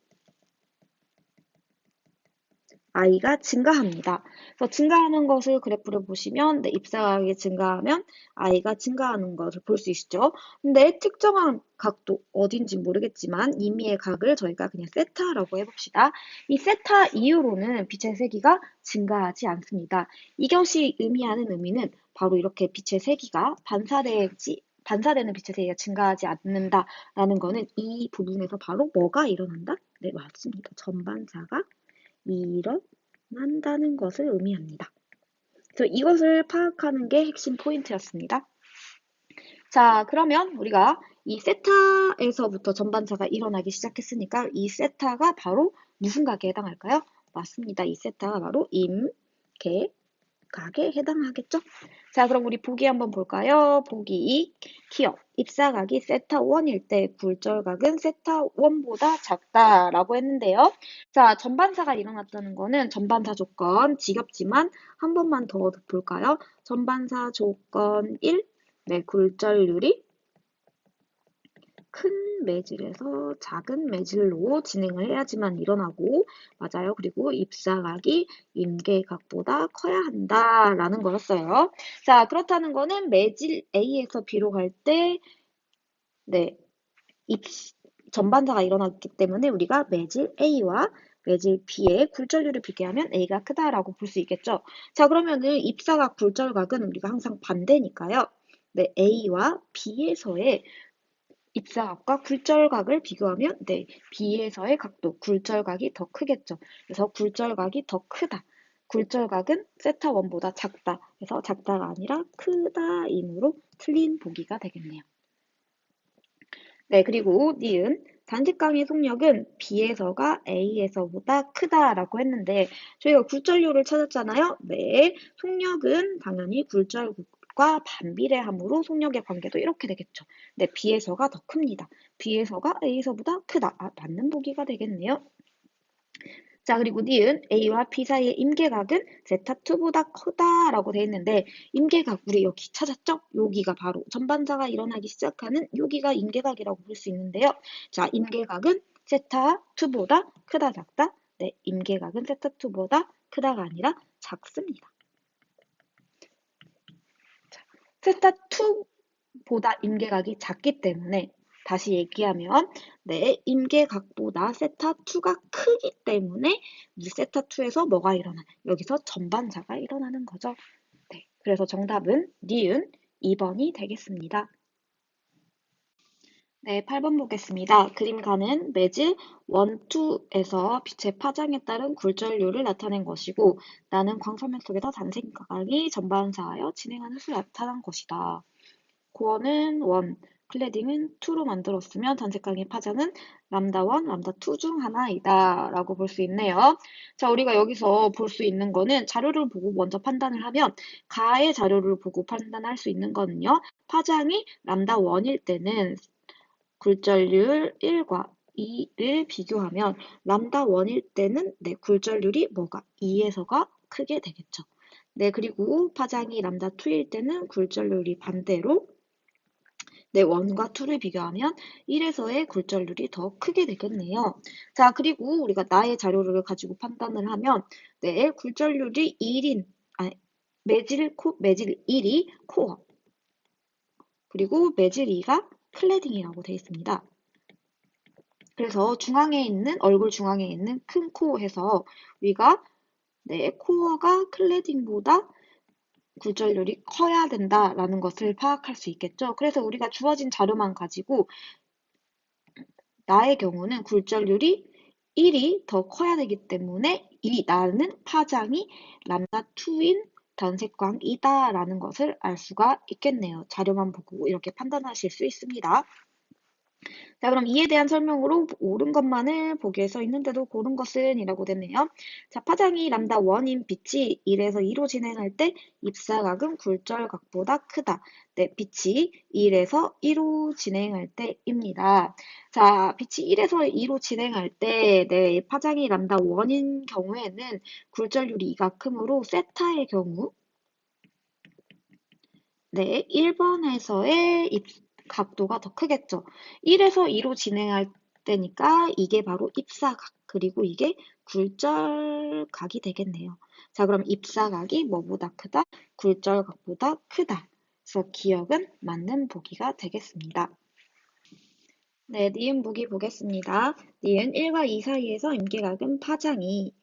I가 증가합니다. 그래서 증가하는 것을 그래프를 보시면 네, 입사각이 증가하면 I가 증가하는 것을 볼 수 있죠. 근데 특정한 각도 어딘지 모르겠지만 임의의 각을 저희가 그냥 세타라고 해봅시다. 이 세타 이후로는 빛의 세기가 증가하지 않습니다. 이것이 의미하는 의미는 바로 이렇게 빛의 세기가 반사되는 빛의 세기가 증가하지 않는다라는 거는 이 부분에서 바로 뭐가 일어난다? 네, 맞습니다. 전반사가 일어난다는 것을 의미합니다. 그래서 이것을 파악하는 게 핵심 포인트였습니다. 자, 그러면 우리가 이 세타에서부터 전반사가 일어나기 시작했으니까 이 세타가 바로 무슨 각에 해당할까요? 맞습니다. 이 세타가 바로 개, 각에 해당하겠죠? 자, 그럼 우리 보기 한번 볼까요? 보기 2, 기억. 입사각이 세타 1일 때 굴절각은 세타 1보다 작다라고 했는데요. 자, 전반사가 일어났다는 거는 전반사 조건 지겹지만 한 번만 더 볼까요? 전반사 조건 1, 네, 굴절률이 큰 매질에서 작은 매질로 진행을 해야지만 일어나고, 맞아요. 그리고 입사각이 임계각보다 커야 한다라는 거였어요. 자, 그렇다는 거는 매질 A에서 B로 갈 때, 네, 전반사가 일어났기 때문에 우리가 매질 A와 매질 B의 굴절률을 비교하면 A가 크다라고 볼 수 있겠죠. 자, 그러면은 입사각 굴절각은 우리가 항상 반대니까요. 네, A와 B에서의 입사각과 굴절각을 비교하면 네, B에서의 각도, 굴절각이 더 크겠죠. 그래서 굴절각이 더 크다. 굴절각은 세타 1보다 작다. 그래서 작다가 아니라 크다이므로 틀린 보기가 되겠네요. 네, 그리고 니은 단식강의 속력은 B에서가 A에서보다 크다라고 했는데 저희가 굴절률을 찾았잖아요. 네, 속력은 당연히 굴절과 반비례함으로 속력의 관계도 이렇게 되겠죠. 네, B에서가 더 큽니다. B에서가 A에서보다 크다. 아, 맞는 보기가 되겠네요. 자, 그리고 니은 A와 B 사이의 임계각은 제타2보다 크다라고 돼 있는데 임계각 우리 여기 찾았죠? 여기가 바로 전반사가 일어나기 시작하는 여기가 임계각이라고 볼 수 있는데요. 자, 임계각은 세타2보다 크다 작다? 네, 임계각은 세타2보다 크다가 아니라 작습니다. 세타2보다 임계각이 작기 때문에 다시 얘기하면 네, 임계각보다 세타2가 크기 때문에 이 세타2에서 뭐가 일어나? 여기서 전반사가 일어나는 거죠. 네, 그래서 정답은 니은 2번이 되겠습니다. 네, 8번 보겠습니다. 그림가는 매질 1, 2에서 빛의 파장에 따른 굴절률을 나타낸 것이고 나는 광선면 속에서 단생각이 전반사하여 진행하는 수를 나타난 것이다. 고어는 1, 클레딩은 2로 만들었으면 단색강의 파장은 람다 1, 람다 2 중 하나이다 라고 볼 수 있네요. 자, 우리가 여기서 볼 수 있는 거는 자료를 보고 먼저 판단을 하면 가의 자료를 보고 판단할 수 있는 거는요. 파장이 람다 1일 때는 굴절률 1과 2를 비교하면 람다 1일 때는 네, 굴절률이 뭐가 2에서가 크게 되겠죠. 네, 그리고 파장이 람다 2일 때는 굴절률이 반대로 네, 1과 2를 비교하면 1에서의 굴절률이 더 크게 되겠네요. 자, 그리고 우리가 나의 자료를 가지고 판단을 하면 네, 굴절률이 1인, 아니, 매질 1이 코어, 그리고 매질 2가 클레딩이라고 되어 있습니다. 그래서 중앙에 있는, 얼굴 중앙에 있는 큰 코어에서 우리가 네, 코어가 클레딩보다 굴절률이 커야 된다라는 것을 파악할 수 있겠죠. 그래서 우리가 주어진 자료만 가지고 나의 경우는 굴절률이 1이 더 커야 되기 때문에 이 나는 파장이 람다 2인 단색광이다 라는 것을 알 수가 있겠네요. 자료만 보고 이렇게 판단하실 수 있습니다. 자, 그럼 이에 대한 설명으로 옳은 것만을 보기에 써 있는데도 고른 것은 이라고 됐네요. 자, 파장이 람다 1인 빛이 1에서 2로 진행할 때 입사각은 굴절각보다 크다. 네, 빛이 1에서 2로 진행할 때입니다. 자, 빛이 1에서 2로 진행할 때, 네, 파장이 람다 1인 경우에는 굴절률이 2가 크므로 세타의 경우, 네, 1번에서의 각도가 더 크겠죠. 1에서 2로 진행할 때니까 이게 바로 입사각, 그리고 이게 굴절각이 되겠네요. 자, 그럼 입사각이 뭐보다 크다? 굴절각보다 크다. 그래서 기억은 맞는 보기가 되겠습니다. 네, 니은 보기 보겠습니다. 니은 1과 2 사이에서 임계각은 파장이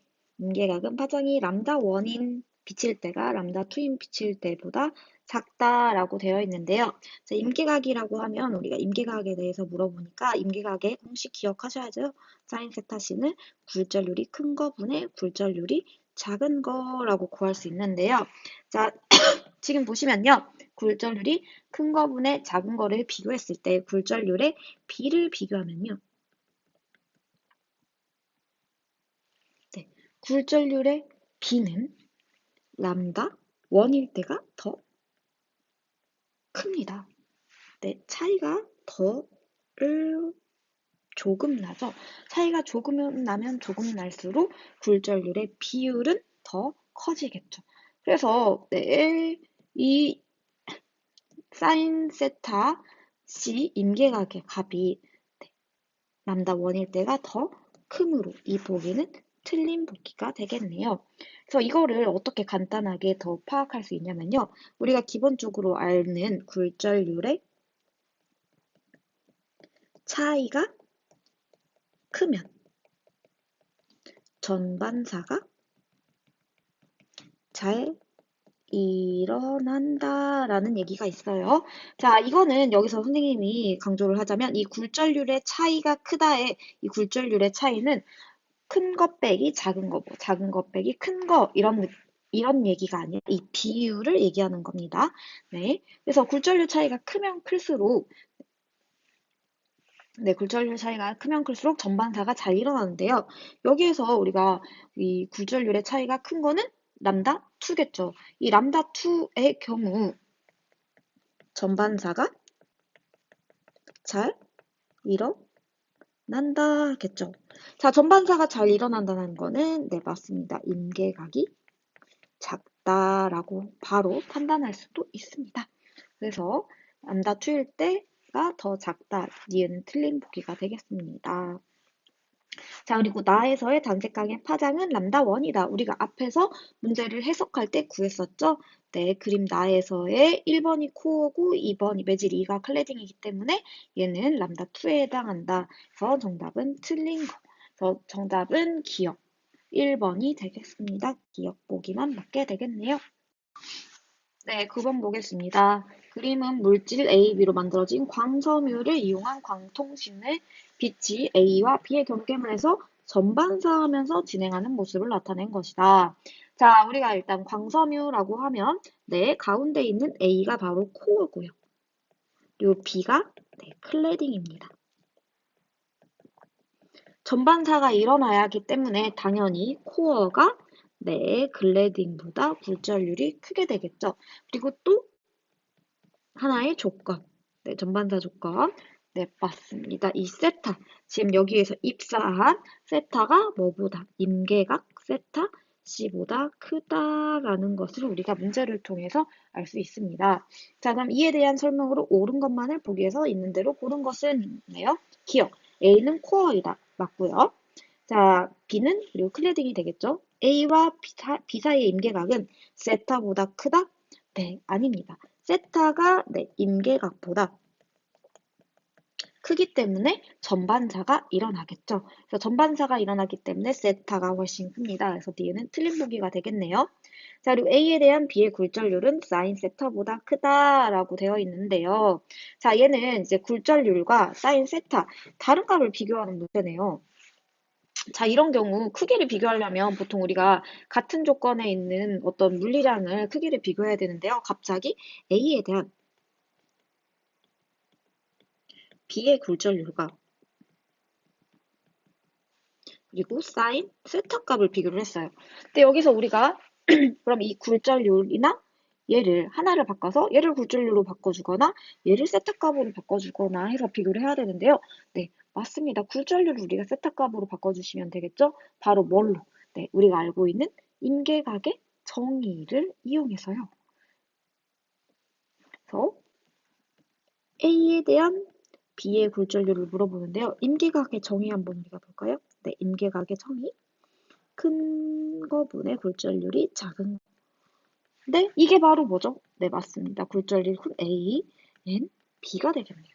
람다 1인 비칠 때가 람다 2인 비칠 때보다 작다라고 되어 있는데요. 자, 임계각이라고 하면 우리가 임계각에 대해서 물어보니까 임계각의 공식 기억하셔야죠. 사인 세타 C는 굴절률이 큰 거분의 굴절률이 작은 거라고 구할 수 있는데요. 자, 지금 보시면요. 굴절률이 큰 거분의 작은 거를 비교했을 때 굴절률의 비를 비교하면요. 네, 굴절률의 비는 람다 1일 때가 더 큽니다. 네, 차이가 더 조금 나죠. 차이가 조금 나면 조금 날수록 굴절률의 비율은 더 커지겠죠. 그래서 네, 이 사인 세타 C 임계각의 값이 네, 람다 1일 때가 더 크므로 이 보기는 틀린 보기가 되겠네요. 그래서 이거를 어떻게 간단하게 더 파악할 수 있냐면요. 우리가 기본적으로 아는 굴절률의 차이가 크면 전반사가 잘 일어난다라는 얘기가 있어요. 자, 이거는 여기서 선생님이 강조를 하자면 이 굴절률의 차이가 크다의 이 굴절률의 차이는 큰 거 빼기 작은 거, 작은 거 빼기 큰 거 이런 얘기가 아니라 이 비율을 얘기하는 겁니다. 네, 그래서 굴절률 차이가 크면 클수록 굴절률 차이가 크면 클수록 전반사가 잘 일어나는데요. 여기에서 우리가 이 굴절률의 차이가 큰 거는 람다 2겠죠. 이 람다 2의 경우 전반사가 잘 일어난다겠죠. 자, 전반사가 잘 일어난다는 거는 네, 맞습니다. 임계각이 작다라고 바로 판단할 수도 있습니다. 그래서 람다 2일 때가 더 작다. 니은 틀린 보기가 되겠습니다. 자, 그리고 나에서의 단색각의 파장은 람다 1이다. 우리가 앞에서 문제를 해석할 때 구했었죠? 네, 그림 나에서의 1번이 코어고 2번이 매질 2가 클래딩이기 때문에 얘는 람다 2에 해당한다. 그래서 정답은 틀린 거. 그래서 정답은 기억 1번이 되겠습니다. 기억 보기만 맞게 되겠네요. 네, 9번 보겠습니다. 그림은 물질 A, B로 만들어진 광섬유를 이용한 광통신의 빛이 A와 B의 경계물에서 전반사하면서 진행하는 모습을 나타낸 것이다. 자, 우리가 일단 광섬유라고 하면 네, 가운데 있는 A가 바로 코어고요. 그리고 B가 네, 클래딩입니다. 전반사가 일어나야 하기 때문에 당연히 코어가 네, 클래딩보다 굴절률이 크게 되겠죠. 그리고 또 하나의 조건. 네, 전반사 조건. 네, 맞습니다. 이 세타. 지금 여기에서 입사한 세타가 뭐보다? 임계각 세타 C보다 크다라는 것을 우리가 문제를 통해서 알 수 있습니다. 자, 그럼 이에 대한 설명으로 옳은 것만을 보기에서 있는 대로 고른 것은 네요. 기억. A는 코어이다. 맞고요. 자, B는 그리고 클래딩이 되겠죠. A와 B 사이의 임계각은 세타보다 크다? 네, 아닙니다. 세타가 네, 임계각보다 크기 때문에 전반사가 일어나겠죠. 그래서 전반사가 일어나기 때문에 세타가 훨씬 큽니다. 그래서 D는 틀린 보기가 되겠네요. 자, 그리고 A에 대한 B의 굴절률은 사인 세타보다 크다라고 되어 있는데요. 자, 얘는 이제 굴절률과 사인 세타 다른 값을 비교하는 문제네요. 자, 이런 경우 크기를 비교하려면 보통 우리가 같은 조건에 있는 어떤 물리량을 크기를 비교해야 되는데요. 갑자기 A에 대한 B의 굴절률과 그리고 사인 세타 값을 비교를 했어요. 근데 여기서 우리가 그럼 이 굴절률이나 얘를 하나를 바꿔서 얘를 굴절률로 바꿔주거나 얘를 세타 값으로 바꿔주거나 해서 비교를 해야 되는데요. 네, 맞습니다. 굴절률을 우리가 세타 값으로 바꿔주시면 되겠죠? 바로 뭘로? 네, 우리가 알고 있는 임계각의 정의를 이용해서요. 그래서 A에 대한 B의 굴절률을 물어보는데요. 임계각의 정의 한번 우리가 볼까요? 네, 임계각의 정의. 큰 거분의 굴절률이 작은 거. 네, 이게 바로 뭐죠? 네, 맞습니다. 굴절률 A, N, B가 되겠네요.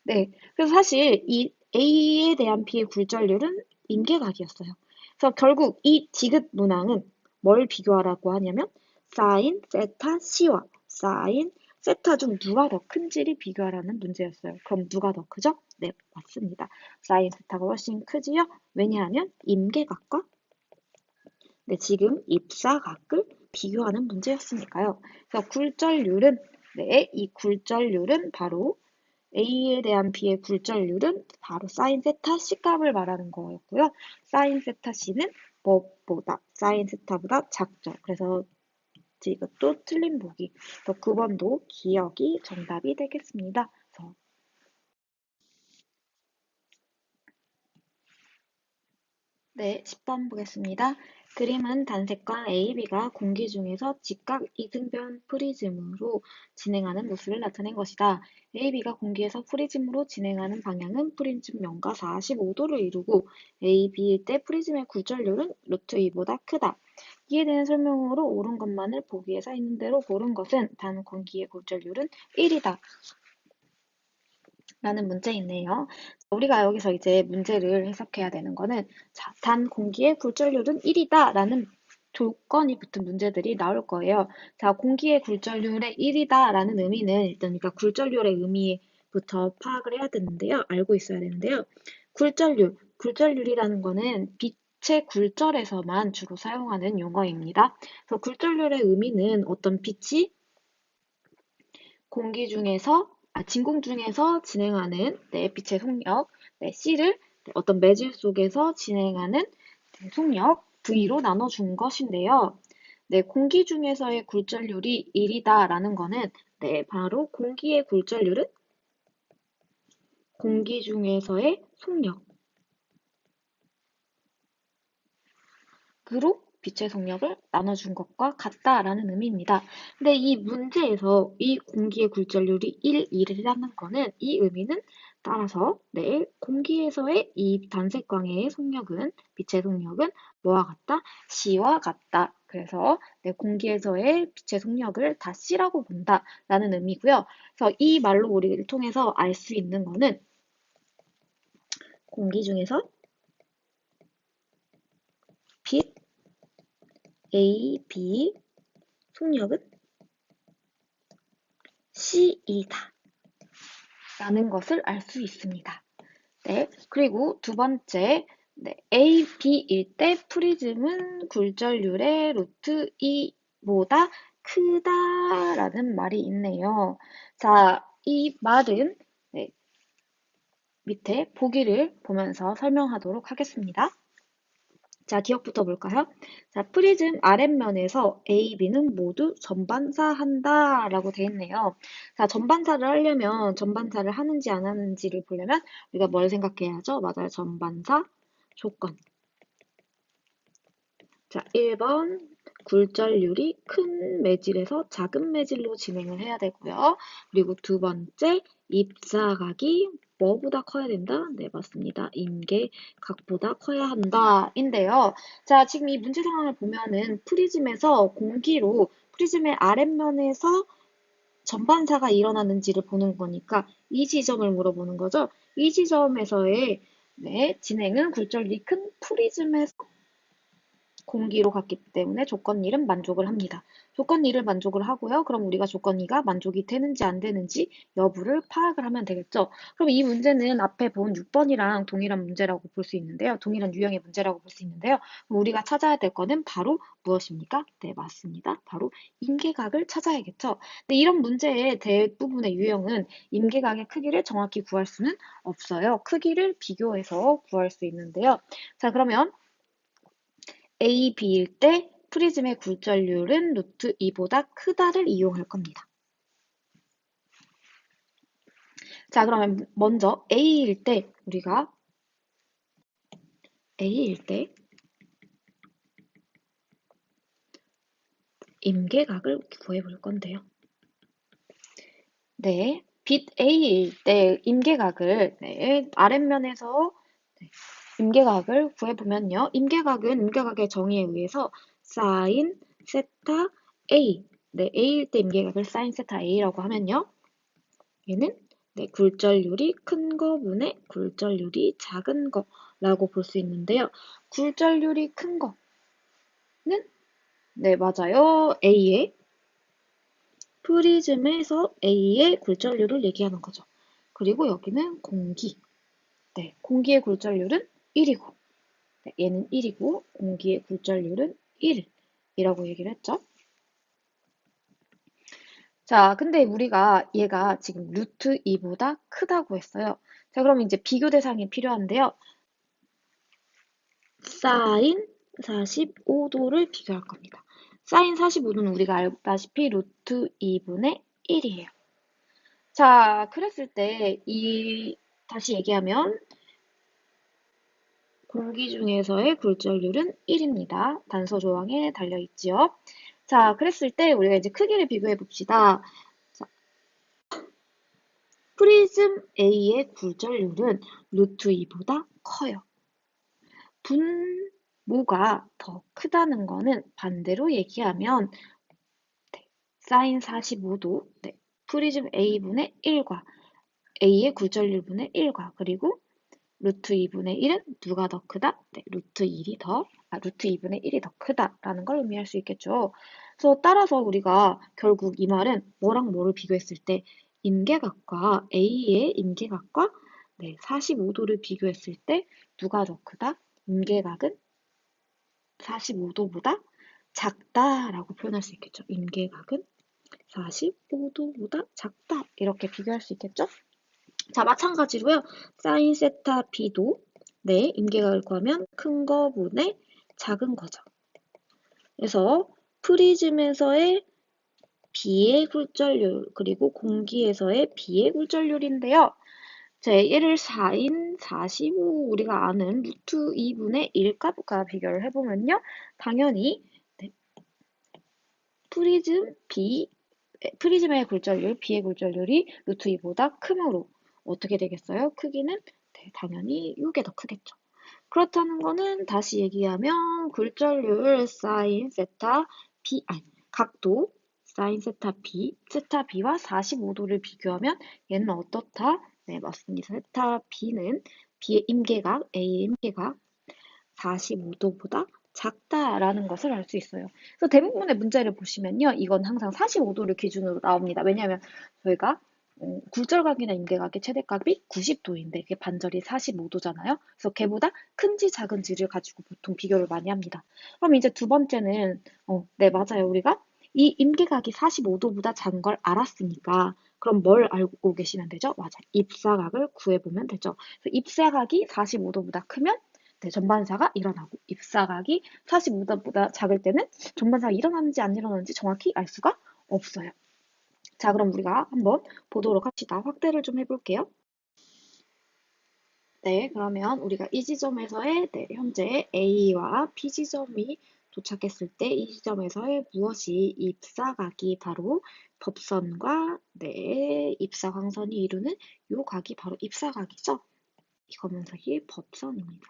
네, 그래서 사실 이 A에 대한 B의 굴절률은 임계각이었어요. 그래서 결국 이 디귿 문항은 뭘 비교하라고 하냐면 사인 세타 C와 사인 세타 중 누가 더 큰지를 비교하라는 문제였어요. 그럼 누가 더 크죠? 네, 맞습니다. 사인 세타가 훨씬 크지요? 왜냐하면 임계각과 네, 지금 입사각을 비교하는 문제였으니까요. 그래서 굴절률은 네, 이 굴절률은 바로 A에 대한 B의 굴절률은 바로 사인 세타 C 값을 말하는 거였고요. 사인 세타 C는 뭐보다 사인 세타보다 작죠. 그래서 이것도 틀린 보기. 또 9번도 기억이 정답이 되겠습니다. 그래서 네, 10번 보겠습니다. 그림은 단색과 A, B가 공기 중에서 직각 이등변 프리즘으로 진행하는 모습을 나타낸 것이다. A, B가 공기에서 프리즘으로 진행하는 방향은 프리즘 0과 45도를 이루고 A, B일 때 프리즘의 굴절률은 루트 2보다 크다. 이에 대한 설명으로 옳은 것만을 보기에 서 있는 대로 고른 것은 단 공기의 굴절률은 1이다. 라는 문제있네요. 우리가 여기서 이제 문제를 해석해야 되는 거는 자, 단 공기의 굴절률은 1이다 라는 조건이 붙은 문제들이 나올 거예요. 자, 공기의 굴절률의 1이다 라는 의미는 일단 우리가 굴절률의 의미부터 파악을 해야 되는데요. 알고 있어야 되는데요. 굴절률이라는 거는 빛의 굴절에서만 주로 사용하는 용어입니다. 그래서 굴절률의 의미는 어떤 빛이 진공 중에서 진행하는 빛의 속력, C를 어떤 매질 속에서 진행하는 속력, V로 나눠준 것인데요. 공기 중에서의 굴절률이 1이다라는 거는 바로 공기의 굴절률은 공기 중에서의 속력으로 빛의 속력을 나눠준 것과 같다라는 의미입니다. 근데 이 문제에서 이 공기의 굴절률이 1이라는 거는 이 의미는 따라서 공기에서의 이 단색광해의 속력은 빛의 속력은 뭐와 같다? C와 같다. 그래서 공기에서의 빛의 속력을 다 C라고 본다라는 의미고요. 그래서 이 말로 우리를 통해서 알 수 있는 거는 공기 중에서 빛 A, B 속력은 C이다 라는 것을 알 수 있습니다. 그리고 두 번째, A, B일 때 프리즘은 굴절률의 루트 2보다 크다라는 말이 있네요. 자, 이 말은 밑에 보기를 보면서 설명하도록 하겠습니다. 자, 기억부터 볼까요? 자, 프리즘 아랫면에서 A, B는 모두 전반사한다 라고 되어 있네요. 자, 전반사를 하려면 전반사를 하는지 안 하는지를 보려면 우리가 뭘 생각해야죠? 맞아요. 전반사 조건. 자, 1번 굴절률이 큰 매질에서 작은 매질로 진행을 해야 되고요. 그리고 두 번째 입사각이 뭐보다 커야 된다? 네, 맞습니다. 임계각보다 커야 한다. 인데요. 자, 지금 이 문제 상황을 보면은 프리즘의 아랫면에서 전반사가 일어나는지를 보는 거니까 이 지점을 물어보는 거죠. 이 지점에서의 진행은 굴절률이 큰 프리즘에서 공기로 갔기 때문에 조건 1은 만족을 합니다. 조건 2를 만족을 하고요. 그럼 우리가 조건 2가 만족이 되는지 안 되는지 여부를 파악을 하면 되겠죠. 그럼 이 문제는 앞에 본 6번이랑 동일한 문제라고 볼 수 있는데요. 동일한 유형의 문제라고 볼 수 있는데요. 우리가 찾아야 될 거는 바로 무엇입니까? 네, 맞습니다. 바로 임계각을 찾아야겠죠. 근데 이런 문제의 대부분의 유형은 임계각의 크기를 정확히 구할 수는 없어요. 크기를 비교해서 구할 수 있는데요. 자, 그러면 A, B일 때 프리즘의 굴절률은 루트 2보다 크다를 이용할 겁니다. 자, 그러면 먼저 A일 때 임계각을 구해 볼 건데요. 빛 A일 때 임계각을 아랫면에서 임계각을 구해보면요. 임계각의 정의에 의해서 사인 세타 A. A일 때 임계각을 사인 세타 A라고 하면요. 얘는 굴절률이 큰 거분의 굴절률이 작은 거라고 볼 수 있는데요. 굴절률이 큰 거는 맞아요. 프리즘에서 A의 굴절률을 얘기하는 거죠. 그리고 여기는 공기. 공기의 굴절률은 1이고 얘는 1이고 공기의 굴절률은 1이라고 얘기를 했죠. 자, 근데 우리가 얘가 지금 루트 2보다 크다고 했어요. 자, 그럼 이제 비교 대상이 필요한데요. 사인 45도를 비교할 겁니다. 사인 45도는 우리가 알다시피 루트 2분의 1이에요. 자, 그랬을 때 다시 얘기하면 공기 중에서의 굴절률은 1입니다. 단서 조항에 달려있지요. 자, 그랬을 때 우리가 이제 크기를 비교해 봅시다. 자, 프리즘 A의 굴절률은 루트 2보다 커요. 분모가 더 크다는 거는 반대로 얘기하면 사인 45도 프리즘 A분의 1과 A의 굴절률분의 1과 그리고 루트 2분의 1은 누가 더 크다? 네, 루트 2분의 1이 더 크다라는 걸 의미할 수 있겠죠. 그래서 따라서 우리가 결국 이 말은 뭐랑 뭐를 비교했을 때 임계각과 A의 임계각과 네, 45도를 비교했을 때 누가 더 크다? 임계각은 45도보다 작다라고 표현할 수 있겠죠. 임계각은 45도보다 작다. 이렇게 비교할 수 있겠죠. 자, 마찬가지로요. 사인 세타 B도 네, 임계각을 구하면 큰 거분의 작은 거죠. 그래서 프리즘에서의 B의 굴절률 그리고 공기에서의 B의 굴절률인데요. 자, 얘를 4인 45 우리가 아는 루트 2분의 1 값과 비교를 해보면요. 당연히 네, 프리즘의 굴절률, B의 굴절률이 루트 2보다 크므로 어떻게 되겠어요? 크기는 네, 당연히 이게 더 크겠죠. 그렇다는 거는 다시 얘기하면 굴절률 사인 세타 B, 아니, 각도 사인 세타 B, 세타 B와 45도를 비교하면 얘는 어떻다? 네, 맞습니다. 세타 B는 B의 임계각, A의 임계각 45도보다 작다라는 것을 알 수 있어요. 그래서 대부분의 문제를 보시면요. 이건 항상 45도를 기준으로 나옵니다. 왜냐하면 저희가 굴절각이나 임계각의 최대값이 90도인데 그게 반절이 45도잖아요. 그래서 걔보다 큰지 작은지를 가지고 보통 비교를 많이 합니다. 그럼 이제 두 번째는 네, 맞아요. 우리가 이 임계각이 45도보다 작은 걸 알았으니까 그럼 뭘 알고 계시면 되죠? 맞아. 입사각을 구해보면 되죠. 그래서 입사각이 45도보다 크면 네, 전반사가 일어나고 입사각이 45도보다 작을 때는 전반사가 일어나는지 안 일어나는지 정확히 알 수가 없어요. 자, 그럼 우리가 한번 보도록 합시다. 확대를 좀 해볼게요. 네, 그러면 우리가 이 지점에서의 네, 현재 A와 B 지점이 도착했을 때 이 지점에서의 무엇이 입사각이 바로 법선과 네, 입사광선이 이루는 요 각이 바로 입사각이죠. 이 검은색이 법선입니다.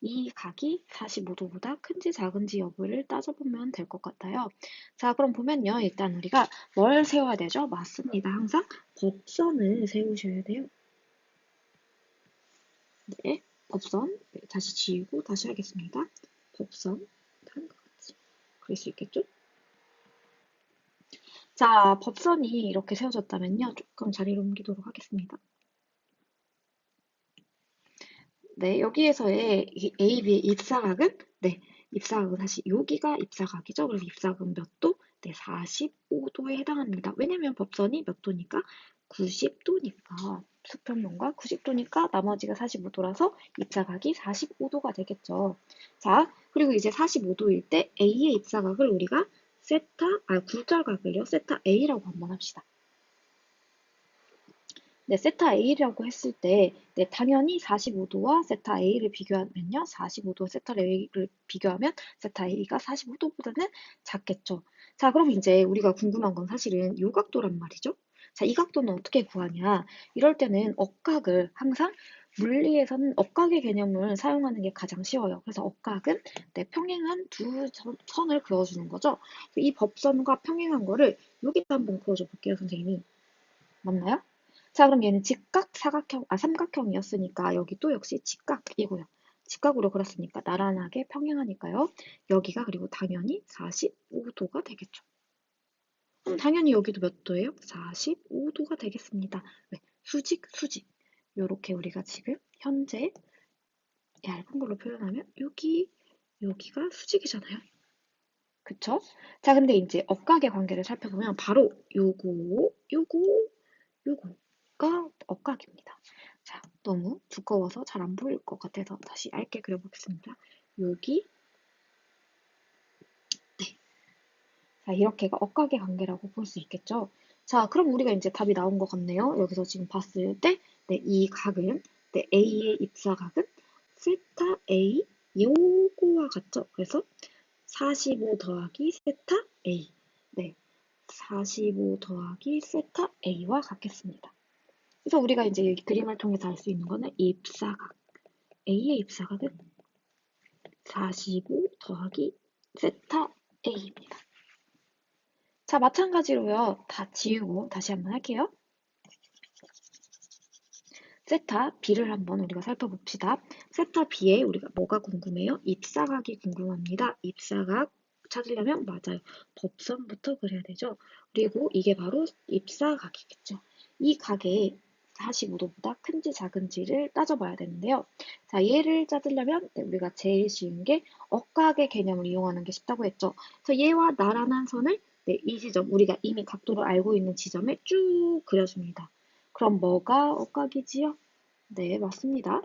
이 각이 45도보다 큰지 작은지 여부를 따져보면 될 것 같아요. 자, 그럼 보면요. 일단 우리가 뭘 세워야 되죠? 맞습니다. 항상 법선을 세우셔야 돼요. 네, 법선. 네, 다시 지우고 다시 하겠습니다. 법선. 다음과 같이. 그럴 수 있겠죠? 자, 법선이 이렇게 세워졌다면요. 조금 자리를 옮기도록 하겠습니다. 네, 여기에서의 A, B의 입사각은 네, 입사각은 사실 여기가 입사각이죠. 그래서 입사각은 몇 도? 네, 45도에 해당합니다. 왜냐면 법선이 몇 도니까? 90도니까. 수평면과 90도니까 나머지가 45도라서 입사각이 45도가 되겠죠. 자, 그리고 이제 45도일 때 A의 입사각을 우리가 굴절각을요. 세타 A라고 한번 합시다. 네, 세타 A라고 했을 때, 네, 당연히 45도와 세타 A를 비교하면요. 45도 세타 A를 비교하면 세타 A가 45도보다는 작겠죠. 자, 그럼 이제 우리가 궁금한 건 사실은 이 각도란 말이죠. 자, 이 각도는 어떻게 구하냐? 이럴 때는 억각을 항상 물리에서는 억각의 개념을 사용하는 게 가장 쉬워요. 그래서 억각은 네, 평행한 두 선을 그어주는 거죠. 이 법선과 평행한 거를 여기다 한번 그어줘 볼게요, 선생님이. 맞나요? 자, 그럼 얘는 직각, 삼각형이었으니까 여기 또 역시 직각이고요. 직각으로 그렸으니까 나란하게 평행하니까요. 여기가 그리고 당연히 45도가 되겠죠. 그럼 당연히 여기도 몇 도예요? 45도가 되겠습니다. 왜? 수직, 수직. 요렇게 우리가 지금 현재 얇은 걸로 표현하면 여기가 수직이잖아요. 그쵸? 자, 근데 이제 억각의 관계를 살펴보면 바로 요거가 억각입니다. 자, 너무 두꺼워서 잘 안 보일 것 같아서 다시 얇게 그려보겠습니다. 여기, 네. 자, 이렇게가 억각의 관계라고 볼 수 있겠죠. 자, 그럼 우리가 이제 답이 나온 것 같네요. 여기서 지금 봤을 때, 네, 이 각은, 네, A의 입사각은 세타 A, 요거와 같죠. 그래서 45 더하기 세타 A. 네, 45 더하기 세타 A와 같겠습니다. 그래서 우리가 이제 이 그림을 통해서 알 수 있는 거는 입사각. A의 입사각은 45 더하기 세타 A입니다. 자, 마찬가지로요. 다 지우고 다시 한번 할게요. 세타 B를 한번 우리가 살펴봅시다. 세타 B에 우리가 뭐가 궁금해요? 입사각이 궁금합니다. 입사각 찾으려면 맞아요. 법선부터 그려야 되죠. 그리고 이게 바로 입사각이겠죠. 이 각의 45도보다 큰지 작은지를 따져봐야 되는데요. 자, 얘를 찾으려면 우리가 제일 쉬운 게 억각의 개념을 이용하는 게 쉽다고 했죠. 그래서 얘와 나란한 선을 이 지점, 우리가 이미 각도를 알고 있는 지점에 쭉 그려줍니다. 그럼 뭐가 억각이지요? 네, 맞습니다.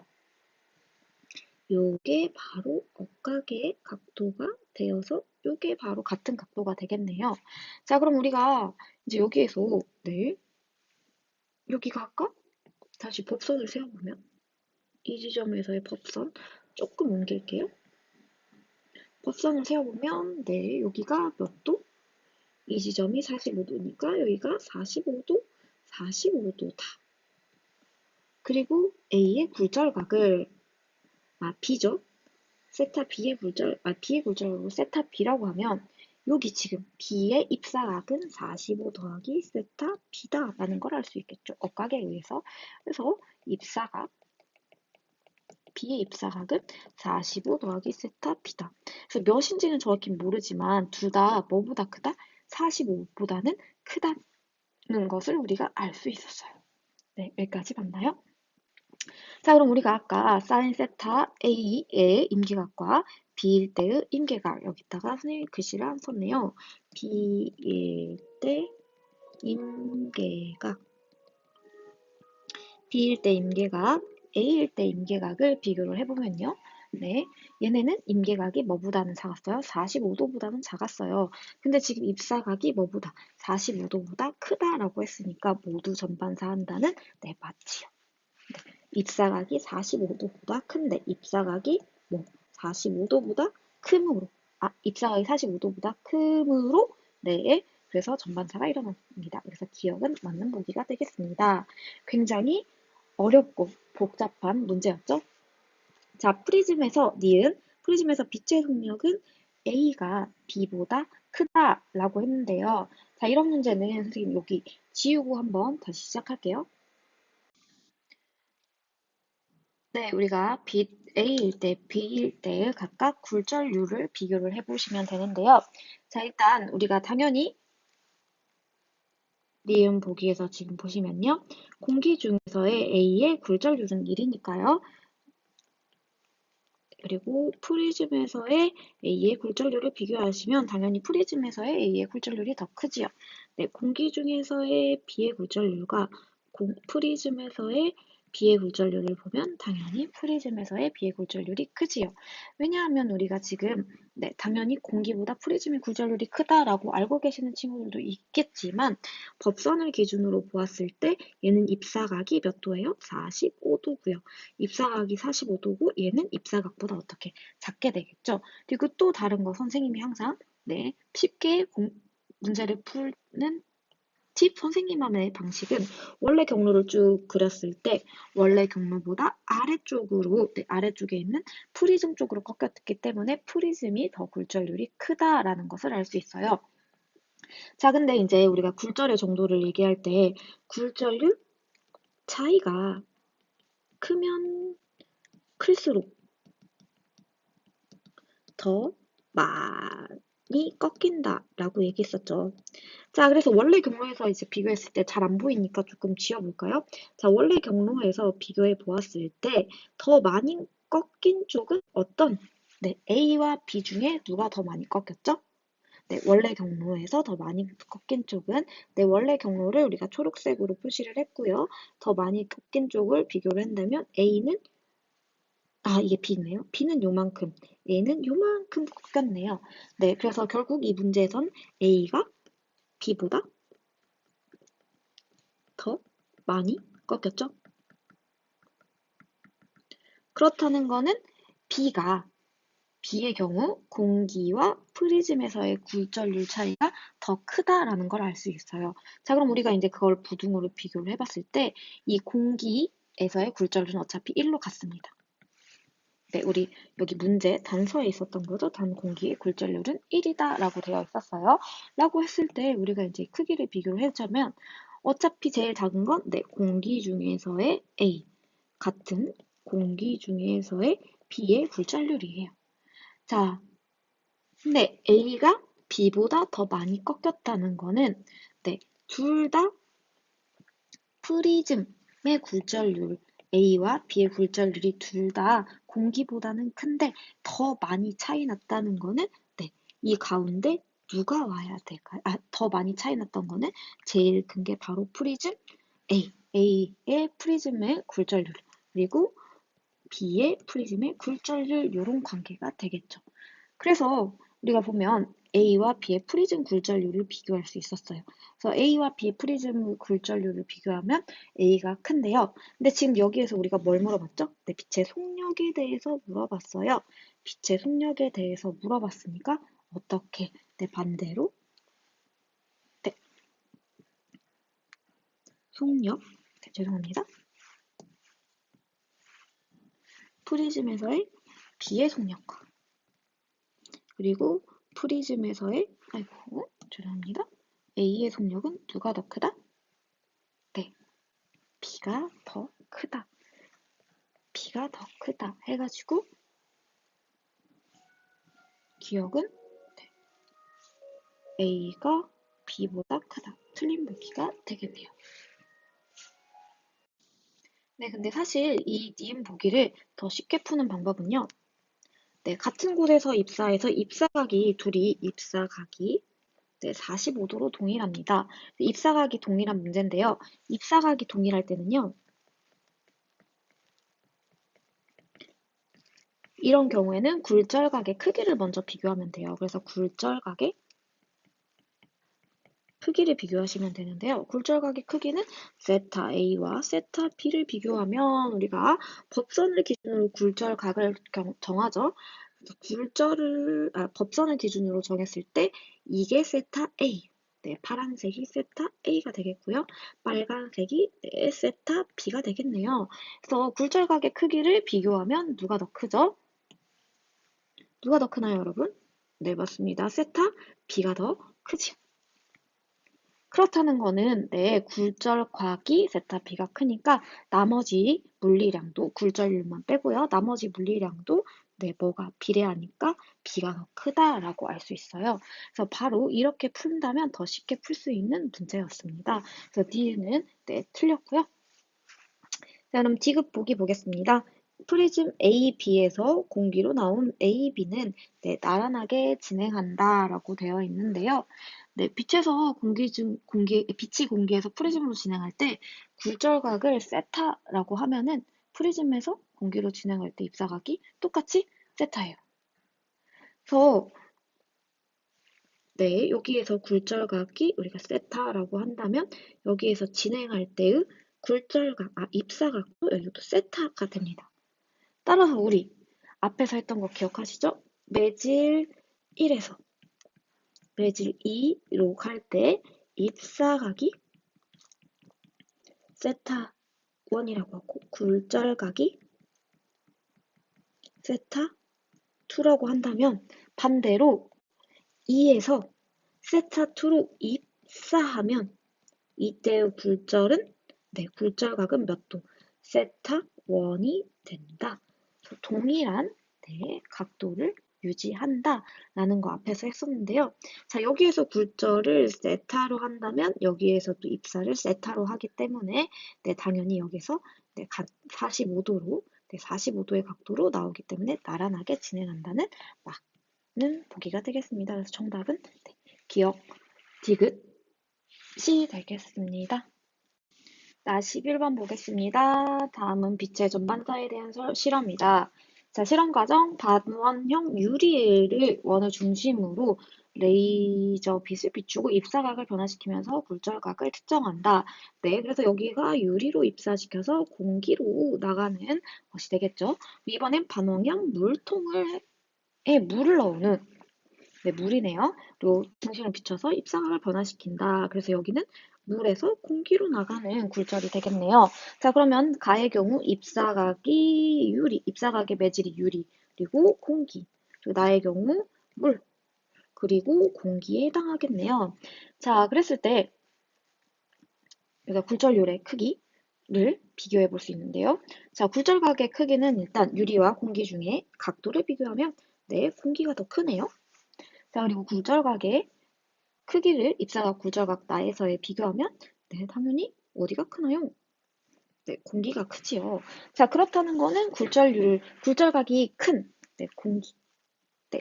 요게 바로 억각의 각도가 되어서 요게 바로 같은 각도가 되겠네요. 자, 그럼 우리가 이제 여기에서 여기가 할까? 다시 법선을 세워보면 이 지점에서의 법선 조금 옮길게요. 법선을 세워보면 여기가 몇 도? 이 지점이 45도니까 여기가 45도, 45도다. 그리고 A의 굴절각을 B죠. 세타 B의 B의 굴절각을 세타 B라고 하면 여기 지금 B의 입사각은 45 더하기 세타 B다라는 걸 알 수 있겠죠. 억각에 의해서. 그래서 B의 입사각은 45 더하기 세타 B다. 그래서 몇인지는 정확히 모르지만 둘 다 뭐보다 크다? 45보다는 크다는 것을 우리가 알 수 있었어요. 네, 여기까지 맞나요? 자, 그럼 우리가 아까 사인 세타 A의 임계각과 B일 때의 임계각 여기다가 선생님이 글씨를 안 썼네요. B일 때 임계각 B일 때 임계각 A일 때 임계각을 비교를 해보면요. 네, 얘네는 임계각이 뭐보다는 작았어요? 45도보다는 작았어요. 근데 지금 입사각이 뭐보다 45도보다 크다라고 했으니까 모두 전반사 한다는 맞지요. 입사각이 45도보다 큰데 입사각이 45도보다 크므로 입사각이 45도보다 크므로 그래서 전반사가 일어났습니다. 그래서 기억은 맞는 보기가 되겠습니다. 굉장히 어렵고 복잡한 문제였죠. 자, 프리즘에서 빛의 속력은 A가 B보다 크다라고 했는데요. 자, 이런 문제는 선생님 여기 지우고 한번 다시 시작할게요. 네, 우리가 빛 A일 때, B일 때의 각각 굴절률을 비교를 해보시면 되는데요. 자, 일단 우리가 당연히 니은 보기에서 지금 보시면요. 공기 중에서의 A의 굴절률은 1이니까요. 그리고 프리즘에서의 A의 굴절률을 비교하시면 당연히 프리즘에서의 A의 굴절률이 더 크지요. 네, 공기 중에서의 B의 굴절률과 프리즘에서의 B의 굴절률을 보면 당연히 프리즘에서의 B의 굴절률이 크지요. 왜냐하면 우리가 지금 당연히 공기보다 프리즘의 굴절률이 크다라고 알고 계시는 친구들도 있겠지만 법선을 기준으로 보았을 때 얘는 입사각이 몇 도예요? 45도고요. 입사각이 45도고 얘는 입사각보다 어떻게 작게 되겠죠. 그리고 또 다른 거 선생님이 항상 쉽게 문제를 푸는 팁 선생님만의 방식은 원래 경로를 쭉 그렸을 때 원래 경로보다 아래쪽에 있는 프리즘 쪽으로 꺾였기 때문에 프리즘이 더 굴절률이 크다라는 것을 알 수 있어요. 자, 근데 이제 우리가 굴절의 정도를 얘기할 때 굴절률 차이가 크면 클수록 더 많이 꺾인다라고 얘기했었죠. 자, 그래서 원래 경로에서 이제 비교했을 때 잘 안 보이니까 조금 지워볼까요? 자, 원래 경로에서 비교해 보았을 때 더 많이 꺾인 쪽은 어떤? A와 B 중에 누가 더 많이 꺾였죠? 원래 경로에서 더 많이 꺾인 쪽은 원래 경로를 우리가 초록색으로 표시를 했고요. 더 많이 꺾인 쪽을 비교를 한다면 A는 이게 B네요. B는 요만큼, A는 요만큼 꺾였네요. 그래서 결국 이 문제에선 A가 B보다 더 많이 꺾였죠. 그렇다는 거는 B의 경우 공기와 프리즘에서의 굴절률 차이가 더 크다라는 걸 알 수 있어요. 자, 그럼 우리가 이제 그걸 부등으로 비교를 해봤을 때 이 공기에서의 굴절률은 어차피 1로 같습니다. 우리 여기 문제 단서에 있었던 거죠. 단 공기의 굴절률은 1이다 라고 되어 있었어요. 라고 했을 때 우리가 이제 크기를 비교를 해주자면 어차피 제일 작은 건 공기 중에서의 A. 같은 공기 중에서의 B의 굴절률이에요. 자, 근데 A가 B보다 더 많이 꺾였다는 거는 네, 둘 다 프리즘의 굴절률, A와 B의 굴절률이 둘 다 공기보다는 큰데 더 많이 차이 났다는 거는 네, 이 가운데 누가 와야 될까요? 더 많이 차이 났던 거는 제일 큰 게 바로 프리즘 A, A의 프리즘의 굴절률, 그리고 B의 프리즘의 굴절률 이런 관계가 되겠죠. 그래서 우리가 보면 A와 B의 프리즘 굴절률을 비교할 수 있었어요. 그래서 A와 B의 프리즘 굴절률을 비교하면 A가 큰데요. 근데 지금 여기에서 우리가 뭘 물어봤죠? 네, 빛의 속력에 대해서 물어봤어요. 빛의 속력에 대해서 물어봤으니까 어떻게? 네, 반대로 네, 속력, 네, 죄송합니다. 프리즘에서의 B의 속력과 그리고 프리즘에서의 죄송합니다. A의 속력은 누가 더 크다? 네, B가 더 크다. B가 더 크다 해가지고 기억은 네, A가 B보다 크다. 틀린 보기가 되겠네요. 네, 근데 사실 이 니은 보기를 더 쉽게 푸는 방법은요. 네, 같은 곳에서 입사해서 입사각이 네, 45도로 동일합니다. 입사각이 동일한 문제인데요. 입사각이 동일할 때는요. 이런 경우에는 굴절각의 크기를 먼저 비교하면 돼요. 그래서 굴절각의 크기를 비교하시면 되는데요. 굴절각의 크기는 세타 A와 세타 B를 비교하면 우리가 법선을 기준으로 굴절각을 정하죠. 법선을 기준으로 정했을 때 이게 세타 A, 네, 파란색이 세타 A가 되겠고요. 빨간색이 네, 세타 B가 되겠네요. 그래서 굴절각의 크기를 비교하면 누가 더 크죠? 누가 더 크나요, 여러분? 네, 맞습니다. 세타 B가 더 크지요. 그렇다는 거는 내 굴절곽이 세타 B가 크니까 나머지 물리량도 굴절률만 빼고요. 나머지 물리량도 네, 뭐가 비례하니까 B가 더 크다라고 알 수 있어요. 그래서 바로 이렇게 푼다면 더 쉽게 풀 수 있는 문제였습니다. 그래서 D는 네, 틀렸고요. 자, 그럼 D급 보기 보겠습니다. 프리즘 A, B에서 공기로 나온 A, B는 네, 나란하게 진행한다라고 되어 있는데요. 네, 빛이 공기에서 프리즘으로 진행할 때 굴절각을 세타라고 하면은 프리즘에서 공기로 진행할 때 입사각이 똑같이 세타예요. 그래서 네, 여기에서 굴절각이 우리가 세타라고 한다면 여기에서 진행할 때의 입사각도 여기도 세타가 됩니다. 따라서 우리 앞에서 했던 거 기억하시죠? 매질 1에서 매질 2로 갈 때 입사각이 세타 1이라고 하고 굴절각이 세타 2라고 한다면 반대로 2에서 세타 2로 입사하면 이때의 굴절은 굴절각은 몇 도? 세타 1이 된다. 동일한 각도를 유지한다라는 거 앞에서 했었는데요. 자, 여기에서 굴절을 세타로 한다면 여기에서도 입사를 세타로 하기 때문에 당연히 여기서 45도로 45도의 각도로 나오기 때문에 나란하게 진행한다는 맞는 보기가 되겠습니다. 그래서 정답은 기억 디귿이 되겠습니다. 자, 11번 보겠습니다. 다음은 빛의 전반사에 대한 실험이다. 자, 실험 과정, 반원형 유리를 원을 중심으로 레이저 빛을 비추고 입사각을 변화시키면서 굴절각을 특정한다. 네, 그래서 여기가 유리로 입사시켜서 공기로 나가는 것이 되겠죠. 이번엔 반원형 물을 넣는 물이네요. 그리고 중심을 비춰서 입사각을 변화시킨다. 그래서 여기는 물에서 공기로 나가는 굴절이 되겠네요. 자, 그러면 가의 경우 입사각의 매질이 유리, 그리고 공기, 그리고 나의 경우 물, 그리고 공기에 해당하겠네요. 자, 그랬을 때, 그러니까 굴절률의 크기, 비교해 볼 수 있는데요. 자, 굴절각의 크기는 일단 유리와 공기 중에 각도를 비교하면 공기가 더 크네요. 자, 그리고 굴절각의 크기를 입사각 굴절각 나에서의 비교하면 당연히 어디가 크나요? 공기가 크지요. 자, 그렇다는 거는 굴절각이 큰 공기.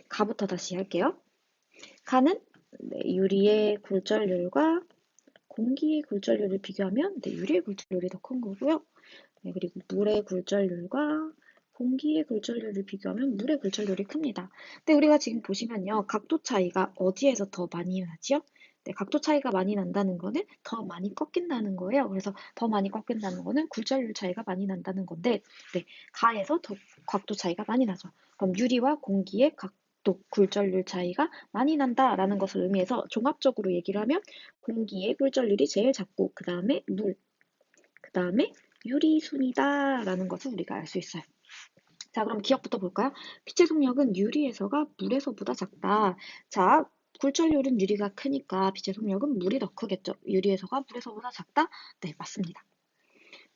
가부터 다시 할게요. 가는 유리의 굴절률과 공기의 굴절률을 비교하면 유리의 굴절률이 더 큰 거고요. 그리고 물의 굴절률과 공기의 굴절률을 비교하면 물의 굴절률이 큽니다. 근데 우리가 지금 보시면요. 각도 차이가 어디에서 더 많이 나지요? 각도 차이가 많이 난다는 거는 더 많이 꺾인다는 거예요. 그래서 더 많이 꺾인다는 거는 굴절률 차이가 많이 난다는 건데, 가에서 더 각도 차이가 많이 나죠. 그럼 유리와 공기의 각도, 굴절률 차이가 많이 난다라는 것을 의미해서 종합적으로 얘기를 하면 공기의 굴절률이 제일 작고, 그 다음에 물, 그 다음에 유리순이다라는 것을 우리가 알 수 있어요. 자, 그럼 기억부터 볼까요? 빛의 속력은 유리에서가 물에서보다 작다. 자, 굴절률은 유리가 크니까 빛의 속력은 물이 더 크겠죠. 유리에서가 물에서보다 작다? 네, 맞습니다.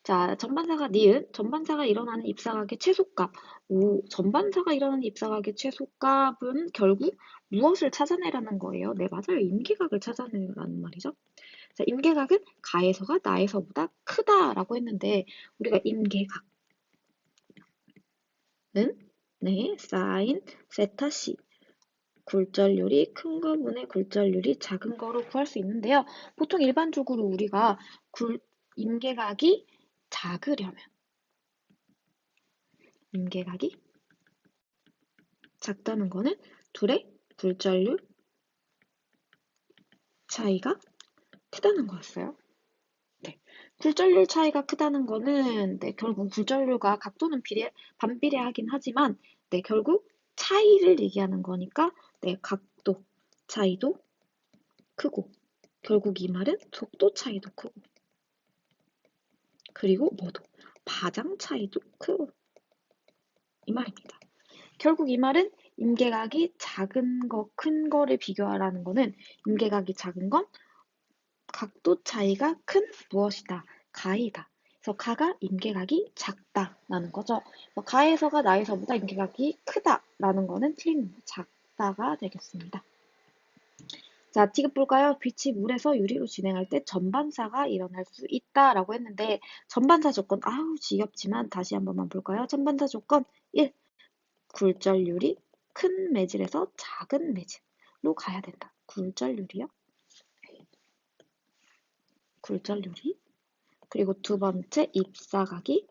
자, 전반사가 니은, 전반사가 일어나는 입사각의 최소값. 전반사가 일어나는 입사각의 최소값은 결국 무엇을 찾아내라는 거예요? 네, 맞아요. 임계각을 찾아내라는 말이죠. 자, 임계각은 가에서가 나에서보다 크다라고 했는데 우리가 임계각은 사인 세타 c 굴절률이 큰 거분의 굴절률이 작은 거로 구할 수 있는데요. 보통 일반적으로 우리가 임계각이 작으려면 임계각이 작다는 거는 둘의 굴절률 차이가 크다는 거였어요. 굴절률 차이가 크다는 거는 결국 굴절률과 각도는 반비례하긴 하지만 결국 차이를 얘기하는 거니까 각도 차이도 크고 결국 이 말은 속도 차이도 크고 그리고 파장 차이도 크고 이 말입니다. 결국 이 말은 임계각이 작은 거, 큰 거를 비교하라는 거는 임계각이 작은 건 각도 차이가 큰 무엇이다. 가이다. 그래서 가가 임계각이 작다라는 거죠. 가에서가 나에서보다 임계각이 크다라는 거는 틀린 작다가 되겠습니다. 자, 지금 볼까요? 빛이 물에서 유리로 진행할 때 전반사가 일어날 수 있다라고 했는데 전반사 조건, 아우 지겹지만 다시 한 번만 볼까요? 전반사 조건 1. 굴절률이 큰 매질에서 작은 매질로 가야 된다. 굴절률이요? 굴절률이 그리고 두 번째 입사각이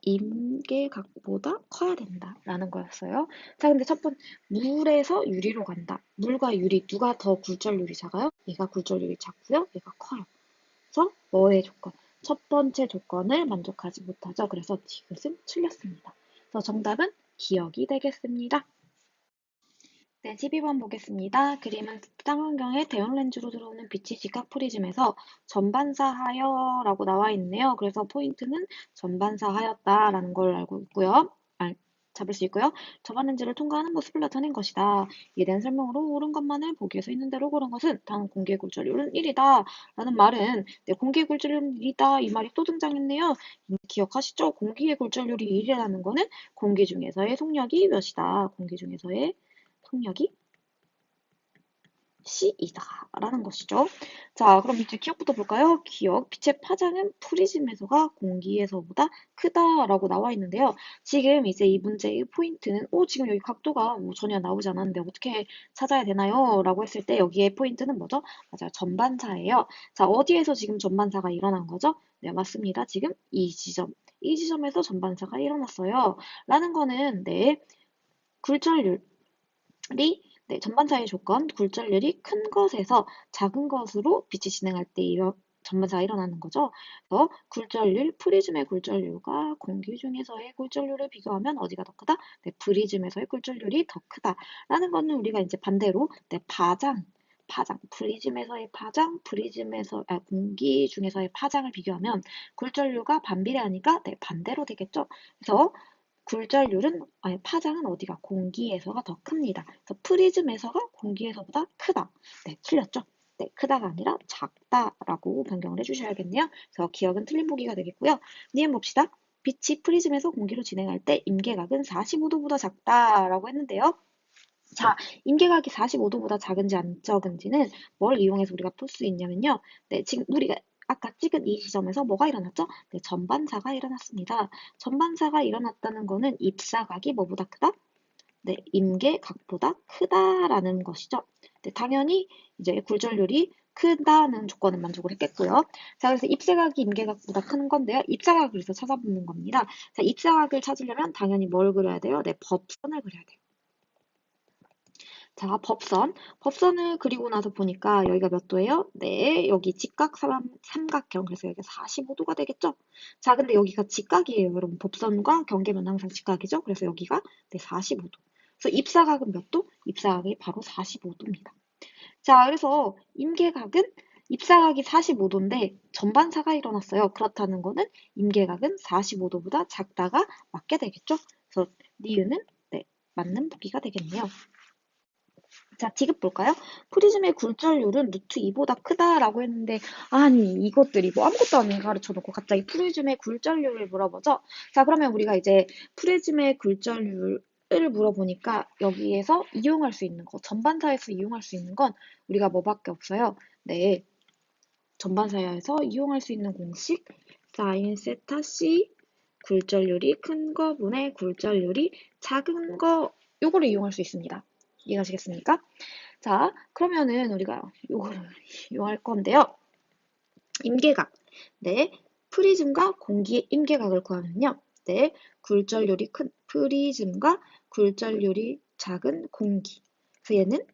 임계각보다 커야 된다라는 거였어요. 자, 근데 첫 번째 물에서 유리로 간다. 물과 유리 누가 더 굴절률이 작아요? 얘가 굴절률이 작고요. 얘가 커요. 그래서 뭐의 조건? 첫 번째 조건을 만족하지 못하죠. 그래서 디귿은 틀렸습니다. 그래서 정답은 기억이 되겠습니다. 네, 12번 보겠습니다. 그림은 쌍안경에 대형 렌즈로 들어오는 빛이 직각 프리즘에서 전반사하여라고 나와 있네요. 그래서 포인트는 전반사하였다라는 걸 알고 있고요. 잡을 수 있고요. 저반 렌즈를 통과하는 모습을 나타낸 것이다. 이에 대한 설명으로 옳은 것만을 보기에서 있는 대로 고른 것은 단 공기의 굴절률은 1이다. 라는 말은 공기의 굴절률은 1이다. 이 말이 또 등장했네요. 기억하시죠? 공기의 굴절률이 1이라는 거는 공기 중에서의 속력이 몇이다. 공기 중에서의 속력이 C이다 라는 것이죠. 자, 그럼 이제 기억부터 볼까요? 기억, 빛의 파장은 프리즘에서가 공기에서보다 크다라고 나와 있는데요. 지금 이제 이 문제의 포인트는 지금 여기 각도가 전혀 나오지 않았는데 어떻게 찾아야 되나요? 라고 했을 때 여기에 포인트는 뭐죠? 맞아요. 전반사예요. 자, 어디에서 지금 전반사가 일어난 거죠? 네, 맞습니다. 지금 이 지점에서 전반사가 일어났어요. 라는 거는 굴절률이 전반사의 조건, 굴절률이 큰 것에서 작은 것으로 빛이 진행할 때 전반사가 일어나는 거죠. 그래서 굴절률, 프리즘의 굴절률과 공기 중에서의 굴절률을 비교하면 어디가 더 크다? 프리즘에서의 굴절률이 더 크다라는 거는 우리가 이제 반대로 파장, 프리즘에서의 파장, 공기 중에서의 파장을 비교하면 굴절률과 반비례하니까 반대로 되겠죠. 그래서 파장은 어디가? 공기에서가 더 큽니다. 그래서 프리즘에서가 공기에서보다 크다. 네, 틀렸죠? 네, 크다가 아니라 작다라고 변경을 해주셔야겠네요. 그래서 기억은 틀린 보기가 되겠고요. 니은 봅시다. 빛이 프리즘에서 공기로 진행할 때 임계각은 45도보다 작다라고 했는데요. 자, 임계각이 45도보다 작은지 안 적은지는 뭘 이용해서 우리가 풀 수 있냐면요. 네, 지금 우리가 아까 찍은 이 지점에서 뭐가 일어났죠? 네, 전반사가 일어났습니다. 전반사가 일어났다는 거는 입사각이 뭐보다 크다? 네, 임계각보다 크다라는 것이죠. 네, 당연히 이제 굴절률이 크다는 조건을 만족을 했겠고요. 자, 그래서 입사각이 임계각보다 큰 건데요. 입사각을 그래서 찾아보는 겁니다. 자, 입사각을 찾으려면 당연히 뭘 그려야 돼요? 네, 법선을 그려야 돼요. 자, 법선을 그리고 나서 보니까 여기가 몇 도예요? 네, 여기 직각 삼각형, 그래서 여기가 45도가 되겠죠? 자, 근데 여기가 직각이에요, 여러분. 법선과 경계면 항상 직각이죠? 그래서 여기가 네, 45도. 그래서 입사각은 몇 도? 입사각이 바로 45도입니다. 자, 그래서 임계각은 입사각이 45도인데 전반사가 일어났어요. 그렇다는 거는 임계각은 45도보다 작다가 맞게 되겠죠? 그래서 니은은 네, 맞는 보기가 되겠네요. 자, 지급 볼까요? 프리즘의 굴절률은 루트 2보다 크다라고 했는데, 아니, 이것들이 뭐 아무것도 안 가르쳐 놓고 갑자기 프리즘의 굴절률을 물어보죠? 자, 그러면 우리가 이제 프리즘의 굴절률을 물어보니까 여기에서 이용할 수 있는 거, 전반사에서 이용할 수 있는 건 우리가 뭐밖에 없어요? 네, 전반사에서 이용할 수 있는 공식, 사인 세타 C 굴절률이 큰 거분의 굴절률이 작은 거, 요거를 이용할 수 있습니다. 이해가시겠습니까? 자, 그러면은 우리가 요거를 이용할 건데요. 임계각. 네. 프리즘과 공기의 임계각을 구하면요. 네. 굴절률이 큰 프리즘과 굴절률이 작은 공기. 그래서 얘는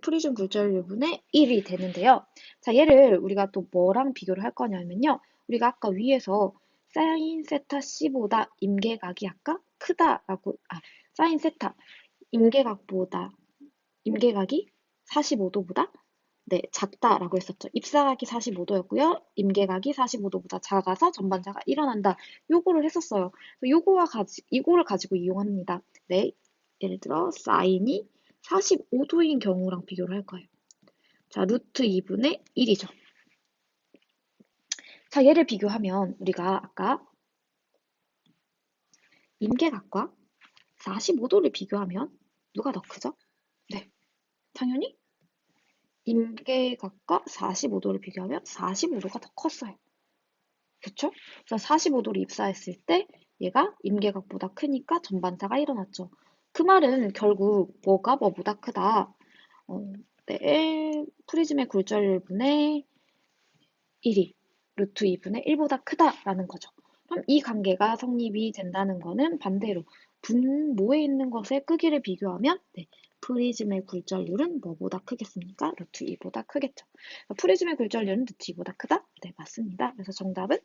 프리즘 굴절률분의 1이 되는데요. 자, 얘를 우리가 또 뭐랑 비교를 할 거냐면요. 우리가 아까 위에서 사인 세타 C보다 임계각이 아까 크다라고, 사인 세타 임계각보다 임계각이 45도보다 네, 작다라고 했었죠. 입사각이 45도였고요. 임계각이 45도보다 작아서 전반사가 일어난다. 요거를 했었어요. 이거를 가지고 이용합니다. 네, 예를 들어 사인이 45도인 경우랑 비교를 할 거예요. 자, 루트 2분의 1이죠. 자, 얘를 비교하면 우리가 아까 임계각과 45도를 비교하면 누가 더 크죠? 네, 당연히 임계각과 45도를 비교하면 45도가 더 컸어요. 그쵸? 그래서 45도를 입사했을 때 얘가 임계각보다 크니까 전반사가 일어났죠. 그 말은 결국 뭐가 뭐보다 크다. 네, 프리즘의 굴절분의 1이 루트 2분의 1보다 크다라는 거죠. 그럼 이 관계가 성립이 된다는 거는 반대로 분모에 있는 것의 크기를 비교하면 네, 프리즘의 굴절률은 뭐보다 크겠습니까? 루트 2보다 크겠죠. 프리즘의 굴절률은 루트 2보다 크다? 네, 맞습니다. 그래서 정답은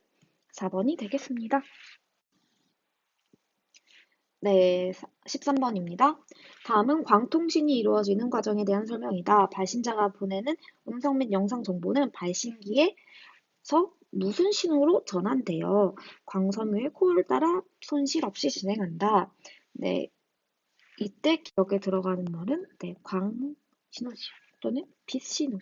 4번이 되겠습니다. 네, 13번입니다. 다음은 광통신이 이루어지는 과정에 대한 설명이다. 발신자가 보내는 음성 및 영상 정보는 발신기에서 무슨 신호로 전환되어 광섬유의 코어를 따라 손실 없이 진행한다. 네, 이때 기억에 들어가는 말은 네, 광 신호지 또는 빛 신호.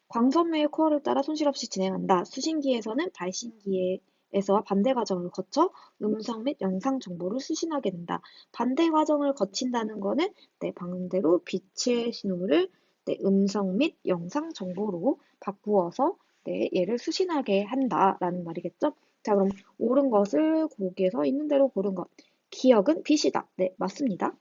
광섬유의 코어를 따라 손실 없이 진행한다. 수신기에서는 발신기에서 반대 과정을 거쳐 음성 및 영상 정보를 수신하게 된다. 반대 과정을 거친다는 거는 네, 방금대로 빛의 신호를 네, 음성 및 영상 정보로 바꾸어서 네, 얘를 수신하게 한다라는 말이겠죠. 자, 그럼 옳은 것을 거기에서 있는 대로 고른 것. 기억은 빛이다. 네, 맞습니다.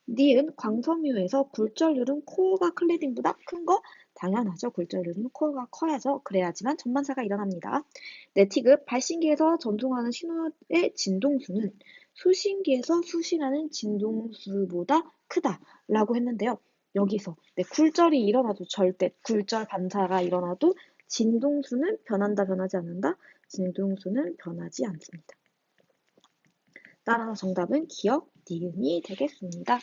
니은 광섬유에서 굴절률은 코어가 클레딩보다 큰 거? 당연하죠. 굴절률은 코어가 커야죠. 그래야지만 전반사가 일어납니다. 네티급 발신기에서 전송하는 신호의 진동수는 수신기에서 수신하는 진동수보다 크다라고 했는데요. 여기서 네, 굴절이 일어나도 절대 굴절 반사가 일어나도 진동수는 변한다, 변하지 않는다? 진동수는 변하지 않습니다. 따라서 정답은 기억, 니은이 되겠습니다.